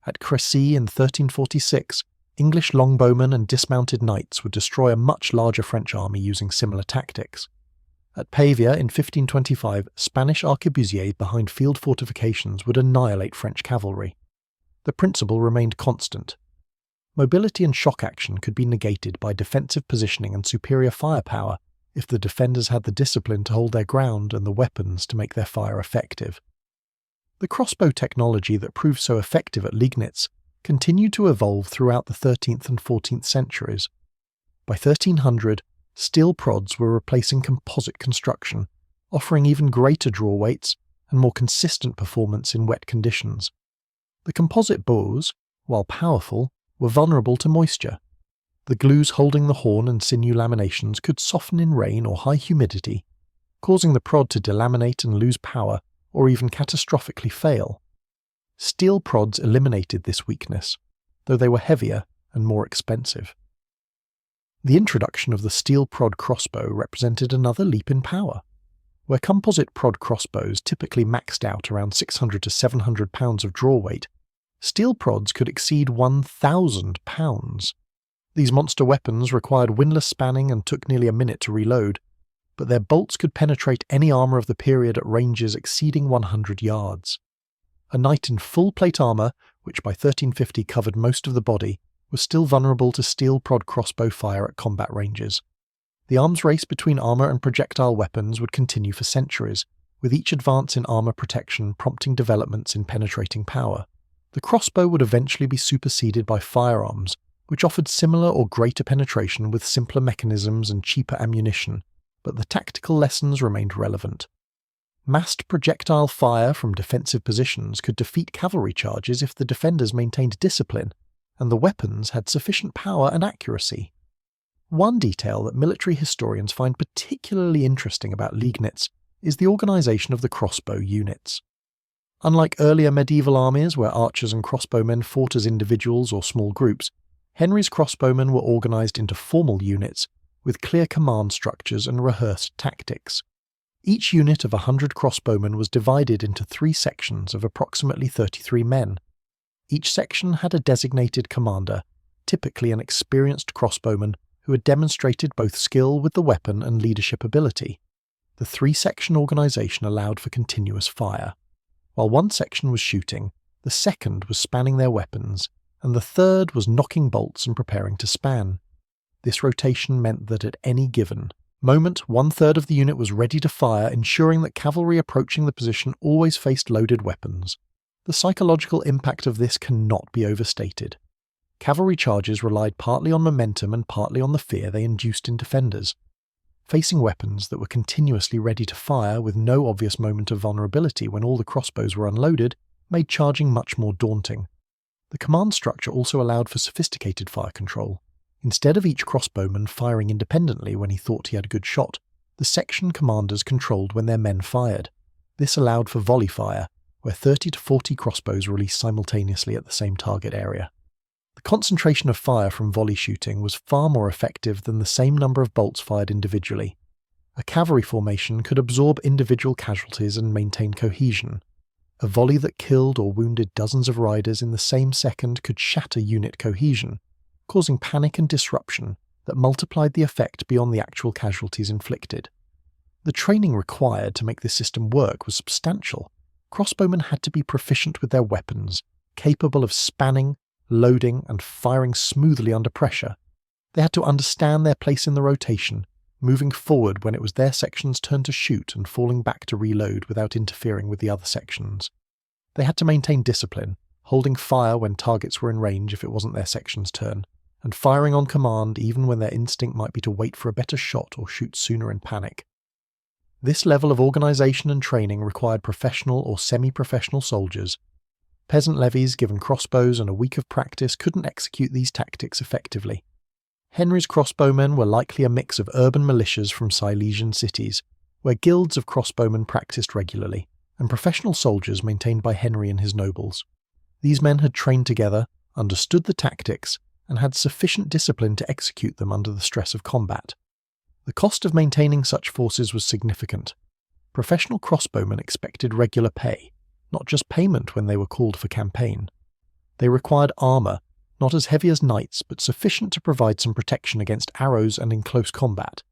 At Crécy in 1346, English longbowmen and dismounted knights would destroy a much larger French army using similar tactics. At Pavia in 1525, Spanish arquebusiers behind field fortifications would annihilate French cavalry. The principle remained constant. Mobility and shock action could be negated by defensive positioning and superior firepower if the defenders had the discipline to hold their ground and the weapons to make their fire effective. The crossbow technology that proved so effective at Liegnitz continued to evolve throughout the 13th and 14th centuries. By 1300, steel prods were replacing composite construction, offering even greater draw weights and more consistent performance in wet conditions. The composite bows, while powerful, were vulnerable to moisture. The glues holding the horn and sinew laminations could soften in rain or high humidity, causing the prod to delaminate and lose power or even catastrophically fail. Steel prods eliminated this weakness, though they were heavier and more expensive. The introduction of the steel prod crossbow represented another leap in power. Where composite prod crossbows typically maxed out around 600 to 700 pounds of draw weight, steel prods could exceed 1,000 pounds. These monster weapons required windlass spanning and took nearly a minute to reload, but their bolts could penetrate any armour of the period at ranges exceeding 100 yards. A knight in full plate armour, which by 1350 covered most of the body, was still vulnerable to steel-prod crossbow fire at combat ranges. The arms race between armour and projectile weapons would continue for centuries, with each advance in armour protection prompting developments in penetrating power. The crossbow would eventually be superseded by firearms, which offered similar or greater penetration with simpler mechanisms and cheaper ammunition, but the tactical lessons remained relevant. Massed projectile fire from defensive positions could defeat cavalry charges if the defenders maintained discipline, and the weapons had sufficient power and accuracy. One detail that military historians find particularly interesting about Liegnitz is the organisation of the crossbow units. Unlike earlier medieval armies where archers and crossbowmen fought as individuals or small groups, Henry's crossbowmen were organised into formal units with clear command structures and rehearsed tactics. Each unit of 100 crossbowmen was divided into 3 sections of approximately 33 men. Each section had a designated commander, typically an experienced crossbowman who had demonstrated both skill with the weapon and leadership ability. The 3-section organisation allowed for continuous fire. While one section was shooting, the second was spanning their weapons, and the third was knocking bolts and preparing to span. This rotation meant that at any given moment, 1/3 of the unit was ready to fire, ensuring that cavalry approaching the position always faced loaded weapons. The psychological impact of this cannot be overstated. Cavalry charges relied partly on momentum and partly on the fear they induced in defenders. Facing weapons that were continuously ready to fire with no obvious moment of vulnerability when all the crossbows were unloaded made charging much more daunting. The command structure also allowed for sophisticated fire control. Instead of each crossbowman firing independently when he thought he had a good shot, the section commanders controlled when their men fired. This allowed for volley fire, where 30 to 40 crossbows released simultaneously at the same target area. The concentration of fire from volley shooting was far more effective than the same number of bolts fired individually. A cavalry formation could absorb individual casualties and maintain cohesion. A volley that killed or wounded dozens of riders in the same second could shatter unit cohesion, causing panic and disruption that multiplied the effect beyond the actual casualties inflicted. The training required to make this system work was substantial. Crossbowmen had to be proficient with their weapons, capable of spanning, loading, and firing smoothly under pressure. They had to understand their place in the rotation, moving forward when it was their section's turn to shoot and falling back to reload without interfering with the other sections. They had to maintain discipline, holding fire when targets were in range if it wasn't their section's turn, and firing on command even when their instinct might be to wait for a better shot or shoot sooner in panic. This level of organisation and training required professional or semi-professional soldiers. Peasant levies given crossbows and a week of practice couldn't execute these tactics effectively. Henry's crossbowmen were likely a mix of urban militias from Silesian cities, where guilds of crossbowmen practiced regularly, and professional soldiers maintained by Henry and his nobles. These men had trained together, understood the tactics, and had sufficient discipline to execute them under the stress of combat. The cost of maintaining such forces was significant. Professional crossbowmen expected regular pay, not just payment when they were called for campaign. They required armour, not as heavy as knights, but sufficient to provide some protection against arrows and in close combat.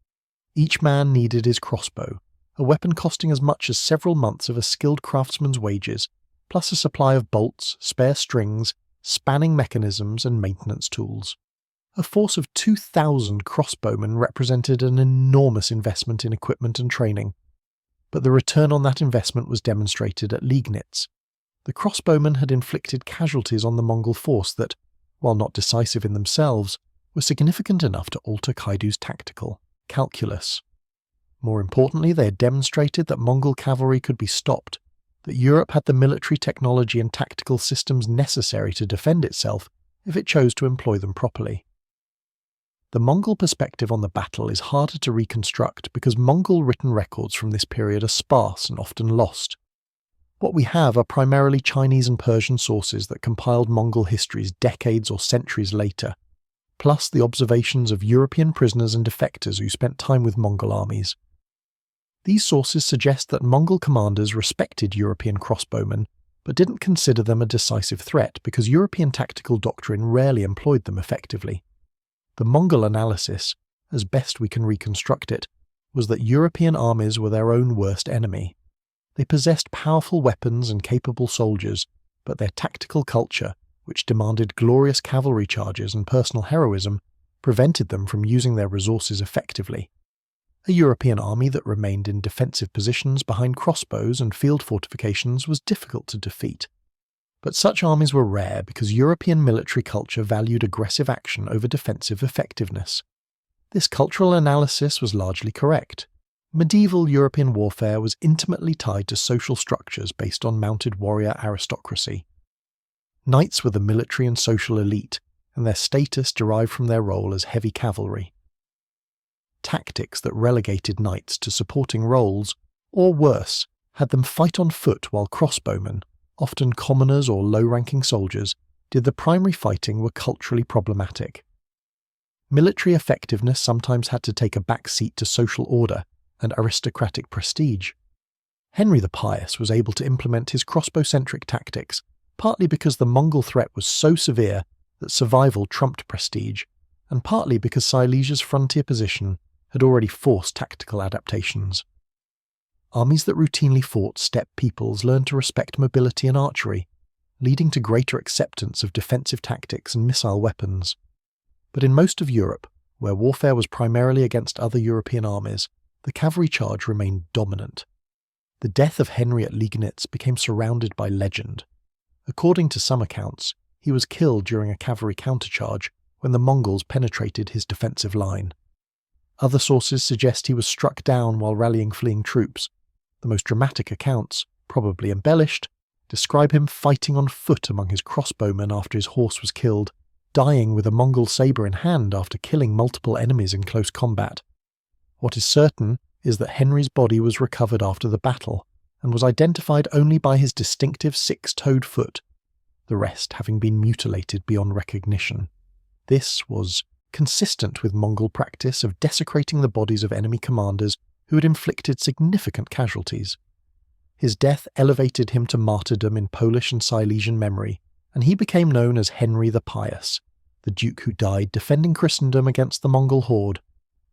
Each man needed his crossbow, a weapon costing as much as several months of a skilled craftsman's wages, plus a supply of bolts, spare strings, spanning mechanisms, and maintenance tools. A force of 2,000 crossbowmen represented an enormous investment in equipment and training, but the return on that investment was demonstrated at Liegnitz. The crossbowmen had inflicted casualties on the Mongol force that, while not decisive in themselves, were significant enough to alter Kaidu's tactical calculus. More importantly, they had demonstrated that Mongol cavalry could be stopped, that Europe had the military technology and tactical systems necessary to defend itself if it chose to employ them properly. The Mongol perspective on the battle is harder to reconstruct because Mongol written records from this period are sparse and often lost. What we have are primarily Chinese and Persian sources that compiled Mongol histories decades or centuries later, plus the observations of European prisoners and defectors who spent time with Mongol armies. These sources suggest that Mongol commanders respected European crossbowmen, but didn't consider them a decisive threat because European tactical doctrine rarely employed them effectively. The Mongol analysis, as best we can reconstruct it, was that European armies were their own worst enemy. They possessed powerful weapons and capable soldiers, but their tactical culture, which demanded glorious cavalry charges and personal heroism, prevented them from using their resources effectively. A European army that remained in defensive positions behind crossbows and field fortifications was difficult to defeat. But such armies were rare because European military culture valued aggressive action over defensive effectiveness. This cultural analysis was largely correct. Medieval European warfare was intimately tied to social structures based on mounted warrior aristocracy. Knights were the military and social elite, and their status derived from their role as heavy cavalry. Tactics that relegated knights to supporting roles, or worse, had them fight on foot while crossbowmen, often commoners or low-ranking soldiers, did the primary fighting were culturally problematic. Military effectiveness sometimes had to take a back seat to social order and aristocratic prestige. Henry the Pious was able to implement his crossbow-centric tactics, partly because the Mongol threat was so severe that survival trumped prestige, and partly because Silesia's frontier position had already forced tactical adaptations. Armies that routinely fought steppe peoples learned to respect mobility and archery, leading to greater acceptance of defensive tactics and missile weapons. But in most of Europe, where warfare was primarily against other European armies, the cavalry charge remained dominant. The death of Henry at Liegnitz became surrounded by legend. According to some accounts, he was killed during a cavalry countercharge when the Mongols penetrated his defensive line. Other sources suggest he was struck down while rallying fleeing troops. The most dramatic accounts, probably embellished, describe him fighting on foot among his crossbowmen after his horse was killed, dying with a Mongol sabre in hand after killing multiple enemies in close combat. What is certain is that Henry's body was recovered after the battle, and was identified only by his distinctive six-toed foot, the rest having been mutilated beyond recognition. This was consistent with Mongol practice of desecrating the bodies of enemy commanders who had inflicted significant casualties. His death elevated him to martyrdom in Polish and Silesian memory, and he became known as Henry the Pious, the duke who died defending Christendom against the Mongol horde.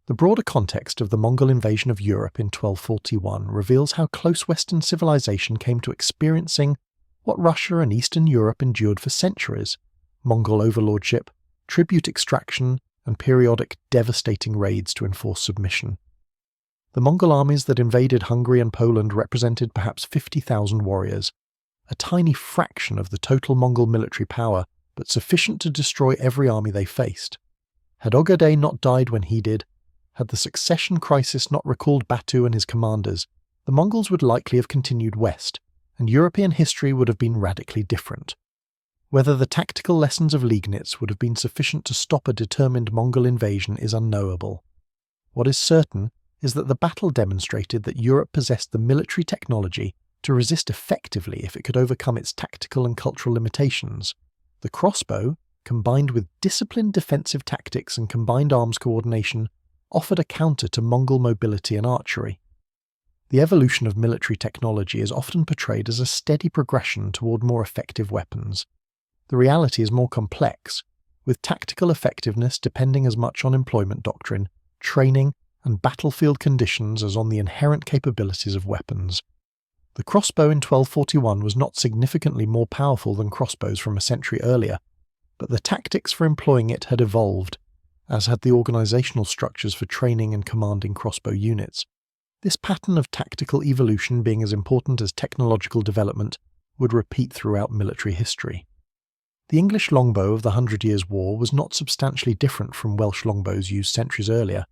The broader context of the Mongol invasion of Europe in 1241 reveals how close Western civilization came to experiencing what Russia and Eastern Europe endured for centuries: Mongol overlordship, tribute extraction, and periodic devastating raids to enforce submission. The Mongol armies that invaded Hungary and Poland represented perhaps 50,000 warriors, a tiny fraction of the total Mongol military power, but sufficient to destroy every army they faced. Had Ogedei not died when he did, had the succession crisis not recalled Batu and his commanders, the Mongols would likely have continued west, and European history would have been radically different. Whether the tactical lessons of Liegnitz would have been sufficient to stop a determined Mongol invasion is unknowable. What is certain is that the battle demonstrated that Europe possessed the military technology to resist effectively if it could overcome its tactical and cultural limitations. The crossbow, combined with disciplined defensive tactics and combined arms coordination, offered a counter to Mongol mobility and archery. The evolution of military technology is often portrayed as a steady progression toward more effective weapons. The reality is more complex, with tactical effectiveness depending as much on employment doctrine, training, and battlefield conditions as on the inherent capabilities of weapons. The crossbow in 1241 was not significantly more powerful than crossbows from a century earlier, but the tactics for employing it had evolved, as had the organisational structures for training and commanding crossbow units. This pattern of tactical evolution being as important as technological development would repeat throughout military history. The English longbow of the 100 Years' War was not substantially different from Welsh longbows used centuries earlier,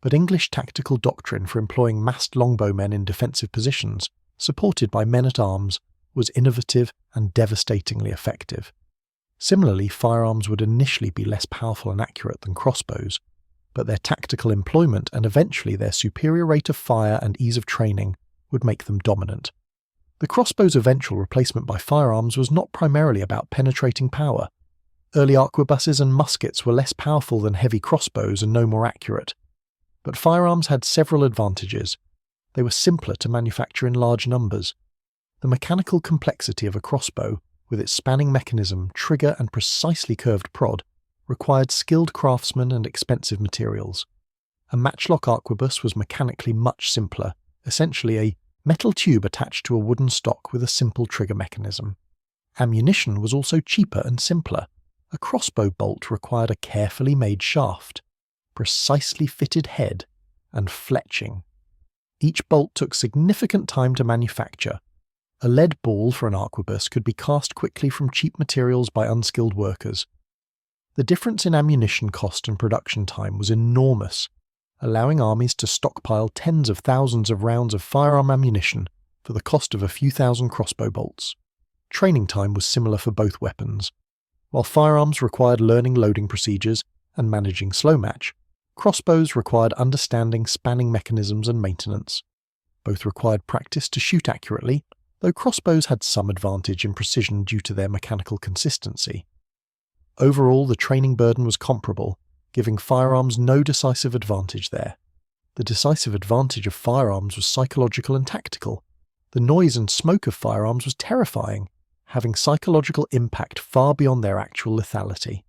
but English tactical doctrine for employing massed longbowmen in defensive positions, supported by men-at-arms, was innovative and devastatingly effective. Similarly, firearms would initially be less powerful and accurate than crossbows, but their tactical employment and eventually their superior rate of fire and ease of training would make them dominant. The crossbow's eventual replacement by firearms was not primarily about penetrating power. Early arquebuses and muskets were less powerful than heavy crossbows and no more accurate. But firearms had several advantages. They were simpler to manufacture in large numbers. The mechanical complexity of a crossbow, with its spanning mechanism, trigger, and precisely curved prod, required skilled craftsmen and expensive materials. A matchlock arquebus was mechanically much simpler, essentially a metal tube attached to a wooden stock with a simple trigger mechanism. Ammunition was also cheaper and simpler. A crossbow bolt required a carefully made shaft, precisely fitted head, and fletching. Each bolt took significant time to manufacture. A lead ball for an arquebus could be cast quickly from cheap materials by unskilled workers. The difference in ammunition cost and production time was enormous, allowing armies to stockpile tens of thousands of rounds of firearm ammunition for the cost of a few thousand crossbow bolts. Training time was similar for both weapons. While firearms required learning loading procedures and managing slow match, crossbows required understanding spanning mechanisms and maintenance. Both required practice to shoot accurately, though crossbows had some advantage in precision due to their mechanical consistency. Overall, the training burden was comparable, giving firearms no decisive advantage there. The decisive advantage of firearms was psychological and tactical. The noise and smoke of firearms was terrifying, having psychological impact far beyond their actual lethality.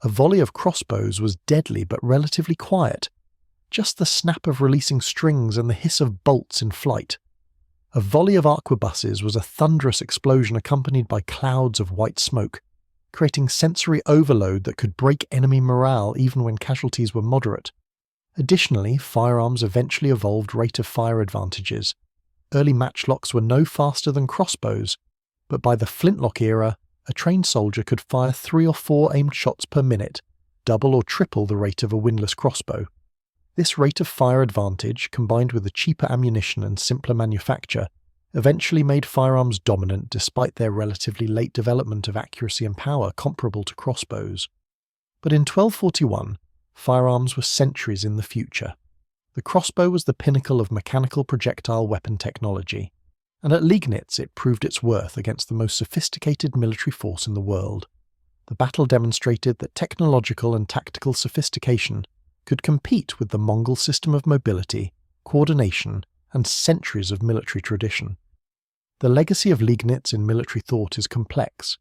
A volley of crossbows was deadly but relatively quiet, just the snap of releasing strings and the hiss of bolts in flight. A volley of arquebuses was a thunderous explosion accompanied by clouds of white smoke, creating sensory overload that could break enemy morale even when casualties were moderate. Additionally, firearms eventually evolved rate-of-fire advantages. Early matchlocks were no faster than crossbows, but by the flintlock era, a trained soldier could fire 3 or 4 aimed shots per minute, double or triple the rate of a windlass crossbow. This rate-of-fire advantage, combined with the cheaper ammunition and simpler manufacture, eventually made firearms dominant despite their relatively late development of accuracy and power comparable to crossbows. But in 1241, firearms were centuries in the future. The crossbow was the pinnacle of mechanical projectile weapon technology, and at Liegnitz it proved its worth against the most sophisticated military force in the world. The battle demonstrated that technological and tactical sophistication could compete with the Mongol system of mobility, coordination, and centuries of military tradition. The legacy of Liegnitz in military thought is complex.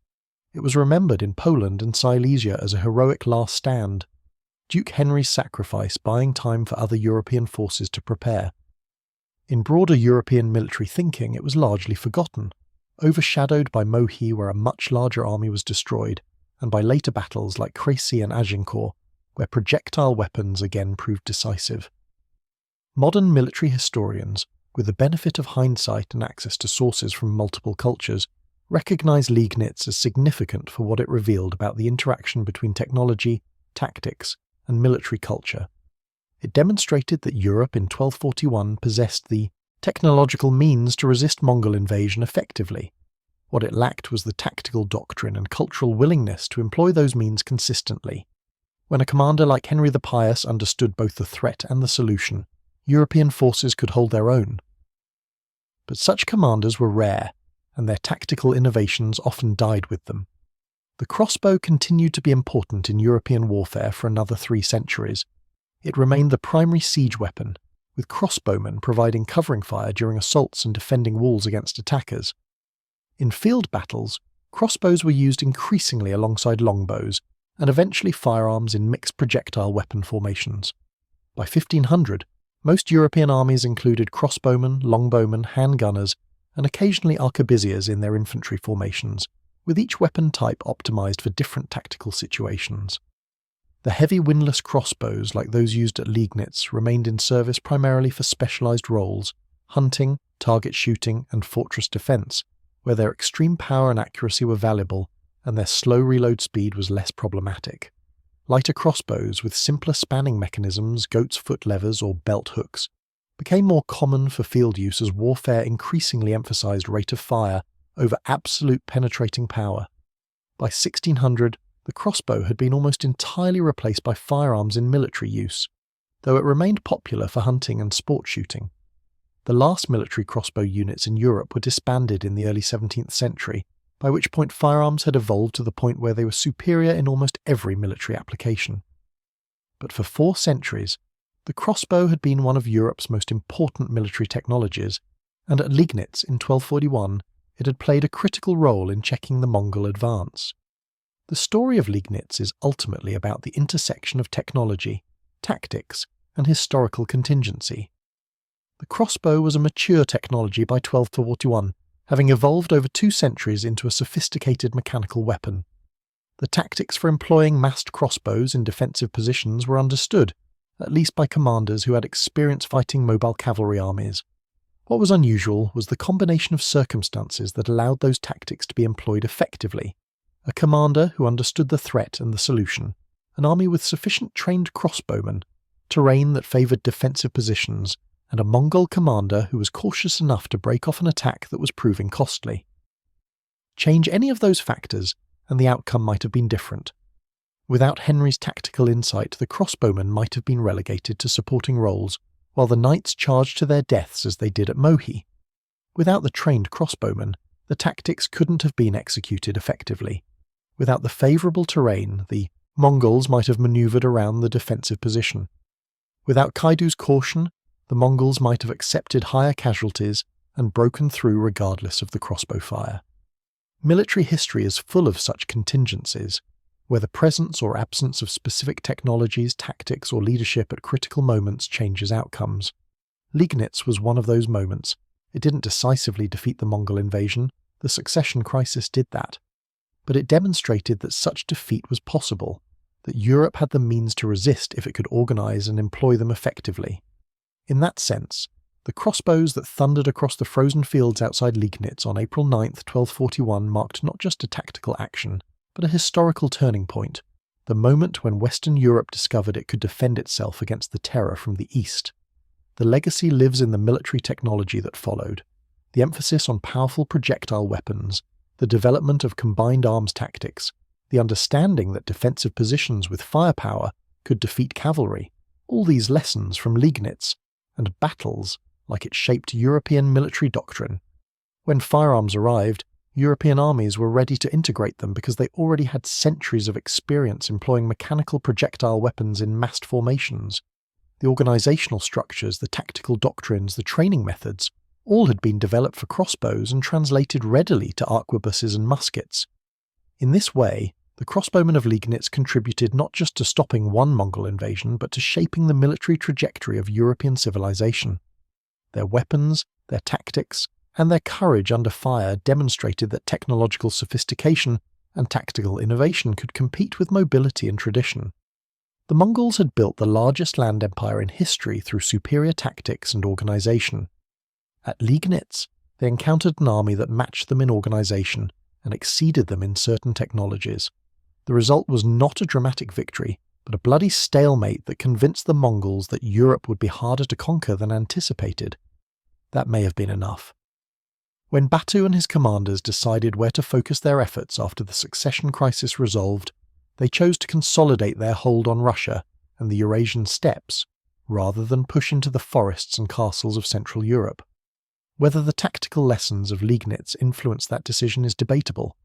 It was remembered in Poland and Silesia as a heroic last stand, Duke Henry's sacrifice buying time for other European forces to prepare. In broader European military thinking, it was largely forgotten, overshadowed by Mohi, where a much larger army was destroyed, and by later battles like Crécy and Agincourt, where projectile weapons again proved decisive. Modern military historians, with the benefit of hindsight and access to sources from multiple cultures, recognize Liegnitz as significant for what it revealed about the interaction between technology, tactics, and military culture. It demonstrated that Europe in 1241 possessed the technological means to resist Mongol invasion effectively. What it lacked was the tactical doctrine and cultural willingness to employ those means consistently. When a commander like Henry the Pious understood both the threat and the solution, European forces could hold their own. But such commanders were rare, and their tactical innovations often died with them. The crossbow continued to be important in European warfare for another 3 centuries. It remained the primary siege weapon, with crossbowmen providing covering fire during assaults and defending walls against attackers. In field battles, crossbows were used increasingly alongside longbows, and eventually firearms in mixed projectile weapon formations. By 1500, most European armies included crossbowmen, longbowmen, handgunners, and occasionally arquebusiers in their infantry formations, with each weapon type optimized for different tactical situations. The heavy windlass crossbows, like those used at Liegnitz, remained in service primarily for specialized roles, hunting, target shooting, and fortress defense, where their extreme power and accuracy were valuable, and their slow reload speed was less problematic. Lighter crossbows with simpler spanning mechanisms, goat's foot levers or belt hooks, became more common for field use as warfare increasingly emphasized rate of fire over absolute penetrating power. By 1600, the crossbow had been almost entirely replaced by firearms in military use, though it remained popular for hunting and sport shooting. The last military crossbow units in Europe were disbanded in the early 17th century, by which point firearms had evolved to the point where they were superior in almost every military application. But for 4 centuries, the crossbow had been one of Europe's most important military technologies, and at Liegnitz in 1241 it had played a critical role in checking the Mongol advance. The story of Liegnitz is ultimately about the intersection of technology, tactics, and historical contingency. The crossbow was a mature technology by 1241, having evolved over 2 centuries into a sophisticated mechanical weapon. The tactics for employing massed crossbows in defensive positions were understood, at least by commanders who had experience fighting mobile cavalry armies. What was unusual was the combination of circumstances that allowed those tactics to be employed effectively. A commander who understood the threat and the solution, an army with sufficient trained crossbowmen, terrain that favoured defensive positions, and a Mongol commander who was cautious enough to break off an attack that was proving costly. Change any of those factors, and the outcome might have been different. Without Henry's tactical insight, the crossbowmen might have been relegated to supporting roles, while the knights charged to their deaths as they did at Mohi. Without the trained crossbowmen, the tactics couldn't have been executed effectively. Without the favourable terrain, the Mongols might have manoeuvred around the defensive position. Without Kaidu's caution, the Mongols might have accepted higher casualties and broken through regardless of the crossbow fire. Military history is full of such contingencies, where the presence or absence of specific technologies, tactics, or leadership at critical moments changes outcomes. Liegnitz was one of those moments. It didn't decisively defeat the Mongol invasion, the succession crisis did that. But it demonstrated that such defeat was possible, that Europe had the means to resist if it could organise and employ them effectively. In that sense, the crossbows that thundered across the frozen fields outside Liegnitz on April 9, 1241 marked not just a tactical action, but a historical turning point, the moment when Western Europe discovered it could defend itself against the terror from the East. The legacy lives in the military technology that followed, the emphasis on powerful projectile weapons, the development of combined arms tactics, the understanding that defensive positions with firepower could defeat cavalry, all these lessons from Liegnitz, and battles like it shaped European military doctrine. When firearms arrived, European armies were ready to integrate them because they already had centuries of experience employing mechanical projectile weapons in massed formations. The organisational structures, the tactical doctrines, the training methods, all had been developed for crossbows and translated readily to arquebuses and muskets. In this way, the crossbowmen of Liegnitz contributed not just to stopping one Mongol invasion, but to shaping the military trajectory of European civilization. Their weapons, their tactics, and their courage under fire demonstrated that technological sophistication and tactical innovation could compete with mobility and tradition. The Mongols had built the largest land empire in history through superior tactics and organisation. At Liegnitz, they encountered an army that matched them in organisation and exceeded them in certain technologies. The result was not a dramatic victory, but a bloody stalemate that convinced the Mongols that Europe would be harder to conquer than anticipated. That may have been enough. When Batu and his commanders decided where to focus their efforts after the succession crisis resolved, they chose to consolidate their hold on Russia and the Eurasian steppes, rather than push into the forests and castles of Central Europe. Whether the tactical lessons of Liegnitz influenced that decision is debatable,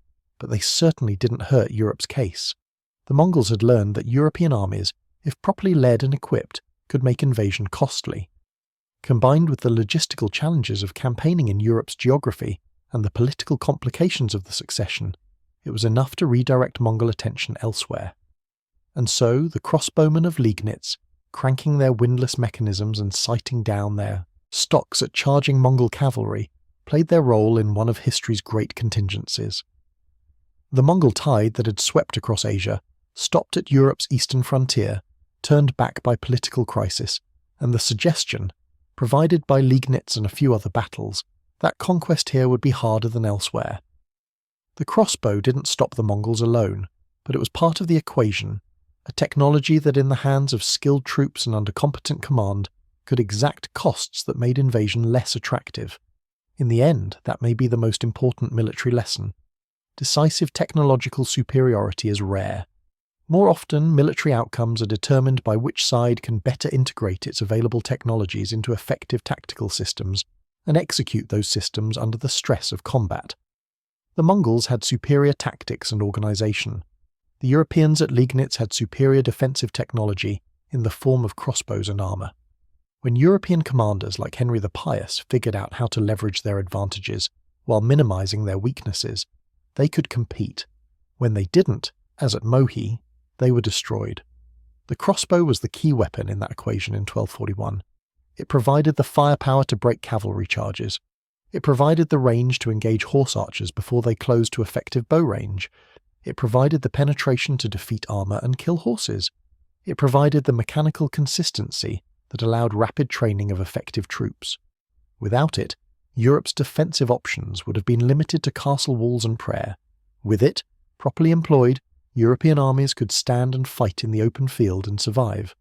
but they certainly didn't hurt Europe's case. The Mongols had learned that European armies, if properly led and equipped, could make invasion costly. Combined with the logistical challenges of campaigning in Europe's geography and the political complications of the succession, it was enough to redirect Mongol attention elsewhere. And so the crossbowmen of Liegnitz, cranking their windlass mechanisms and sighting down their stocks at charging Mongol cavalry, played their role in one of history's great contingencies. The Mongol tide that had swept across Asia, stopped at Europe's eastern frontier, turned back by political crisis, and the suggestion, provided by Liegnitz and a few other battles, that conquest here would be harder than elsewhere. The crossbow didn't stop the Mongols alone, but it was part of the equation, a technology that in the hands of skilled troops and under competent command could exact costs that made invasion less attractive. In the end, that may be the most important military lesson. Decisive technological superiority is rare. More often, military outcomes are determined by which side can better integrate its available technologies into effective tactical systems and execute those systems under the stress of combat. The Mongols had superior tactics and organisation. The Europeans at Liegnitz had superior defensive technology in the form of crossbows and armour. When European commanders like Henry the Pious figured out how to leverage their advantages while minimising their weaknesses, they could compete. When they didn't, as at Mohi, they were destroyed. The crossbow was the key weapon in that equation in 1241. It provided the firepower to break cavalry charges. It provided the range to engage horse archers before they closed to effective bow range. It provided the penetration to defeat armour and kill horses. It provided the mechanical consistency that allowed rapid training of effective troops. Without it, Europe's defensive options would have been limited to castle walls and prayer. With it, properly employed, European armies could stand and fight in the open field and survive.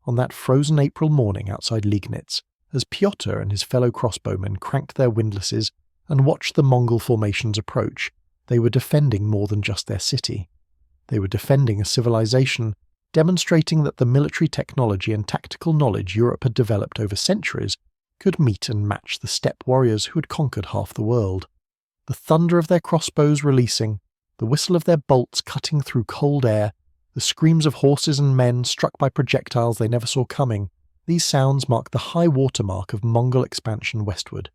On that frozen April morning outside Liegnitz, as Pyotr and his fellow crossbowmen cranked their windlasses and watched the Mongol formations approach, they were defending more than just their city. They were defending a civilization, demonstrating that the military technology and tactical knowledge Europe had developed over centuries could meet and match the steppe warriors who had conquered half the world. The thunder of their crossbows releasing, the whistle of their bolts cutting through cold air, the screams of horses and men struck by projectiles they never saw coming, these sounds marked the high watermark of Mongol expansion westward.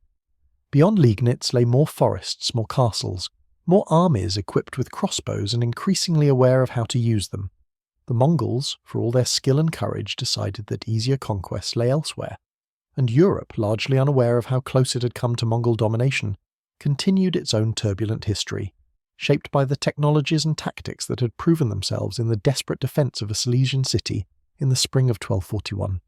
Beyond Liegnitz lay more forests, more castles, more armies equipped with crossbows and increasingly aware of how to use them. The Mongols, for all their skill and courage, decided that easier conquests lay elsewhere, and Europe, largely unaware of how close it had come to Mongol domination, continued its own turbulent history, shaped by the technologies and tactics that had proven themselves in the desperate defence of a Silesian city in the spring of 1241.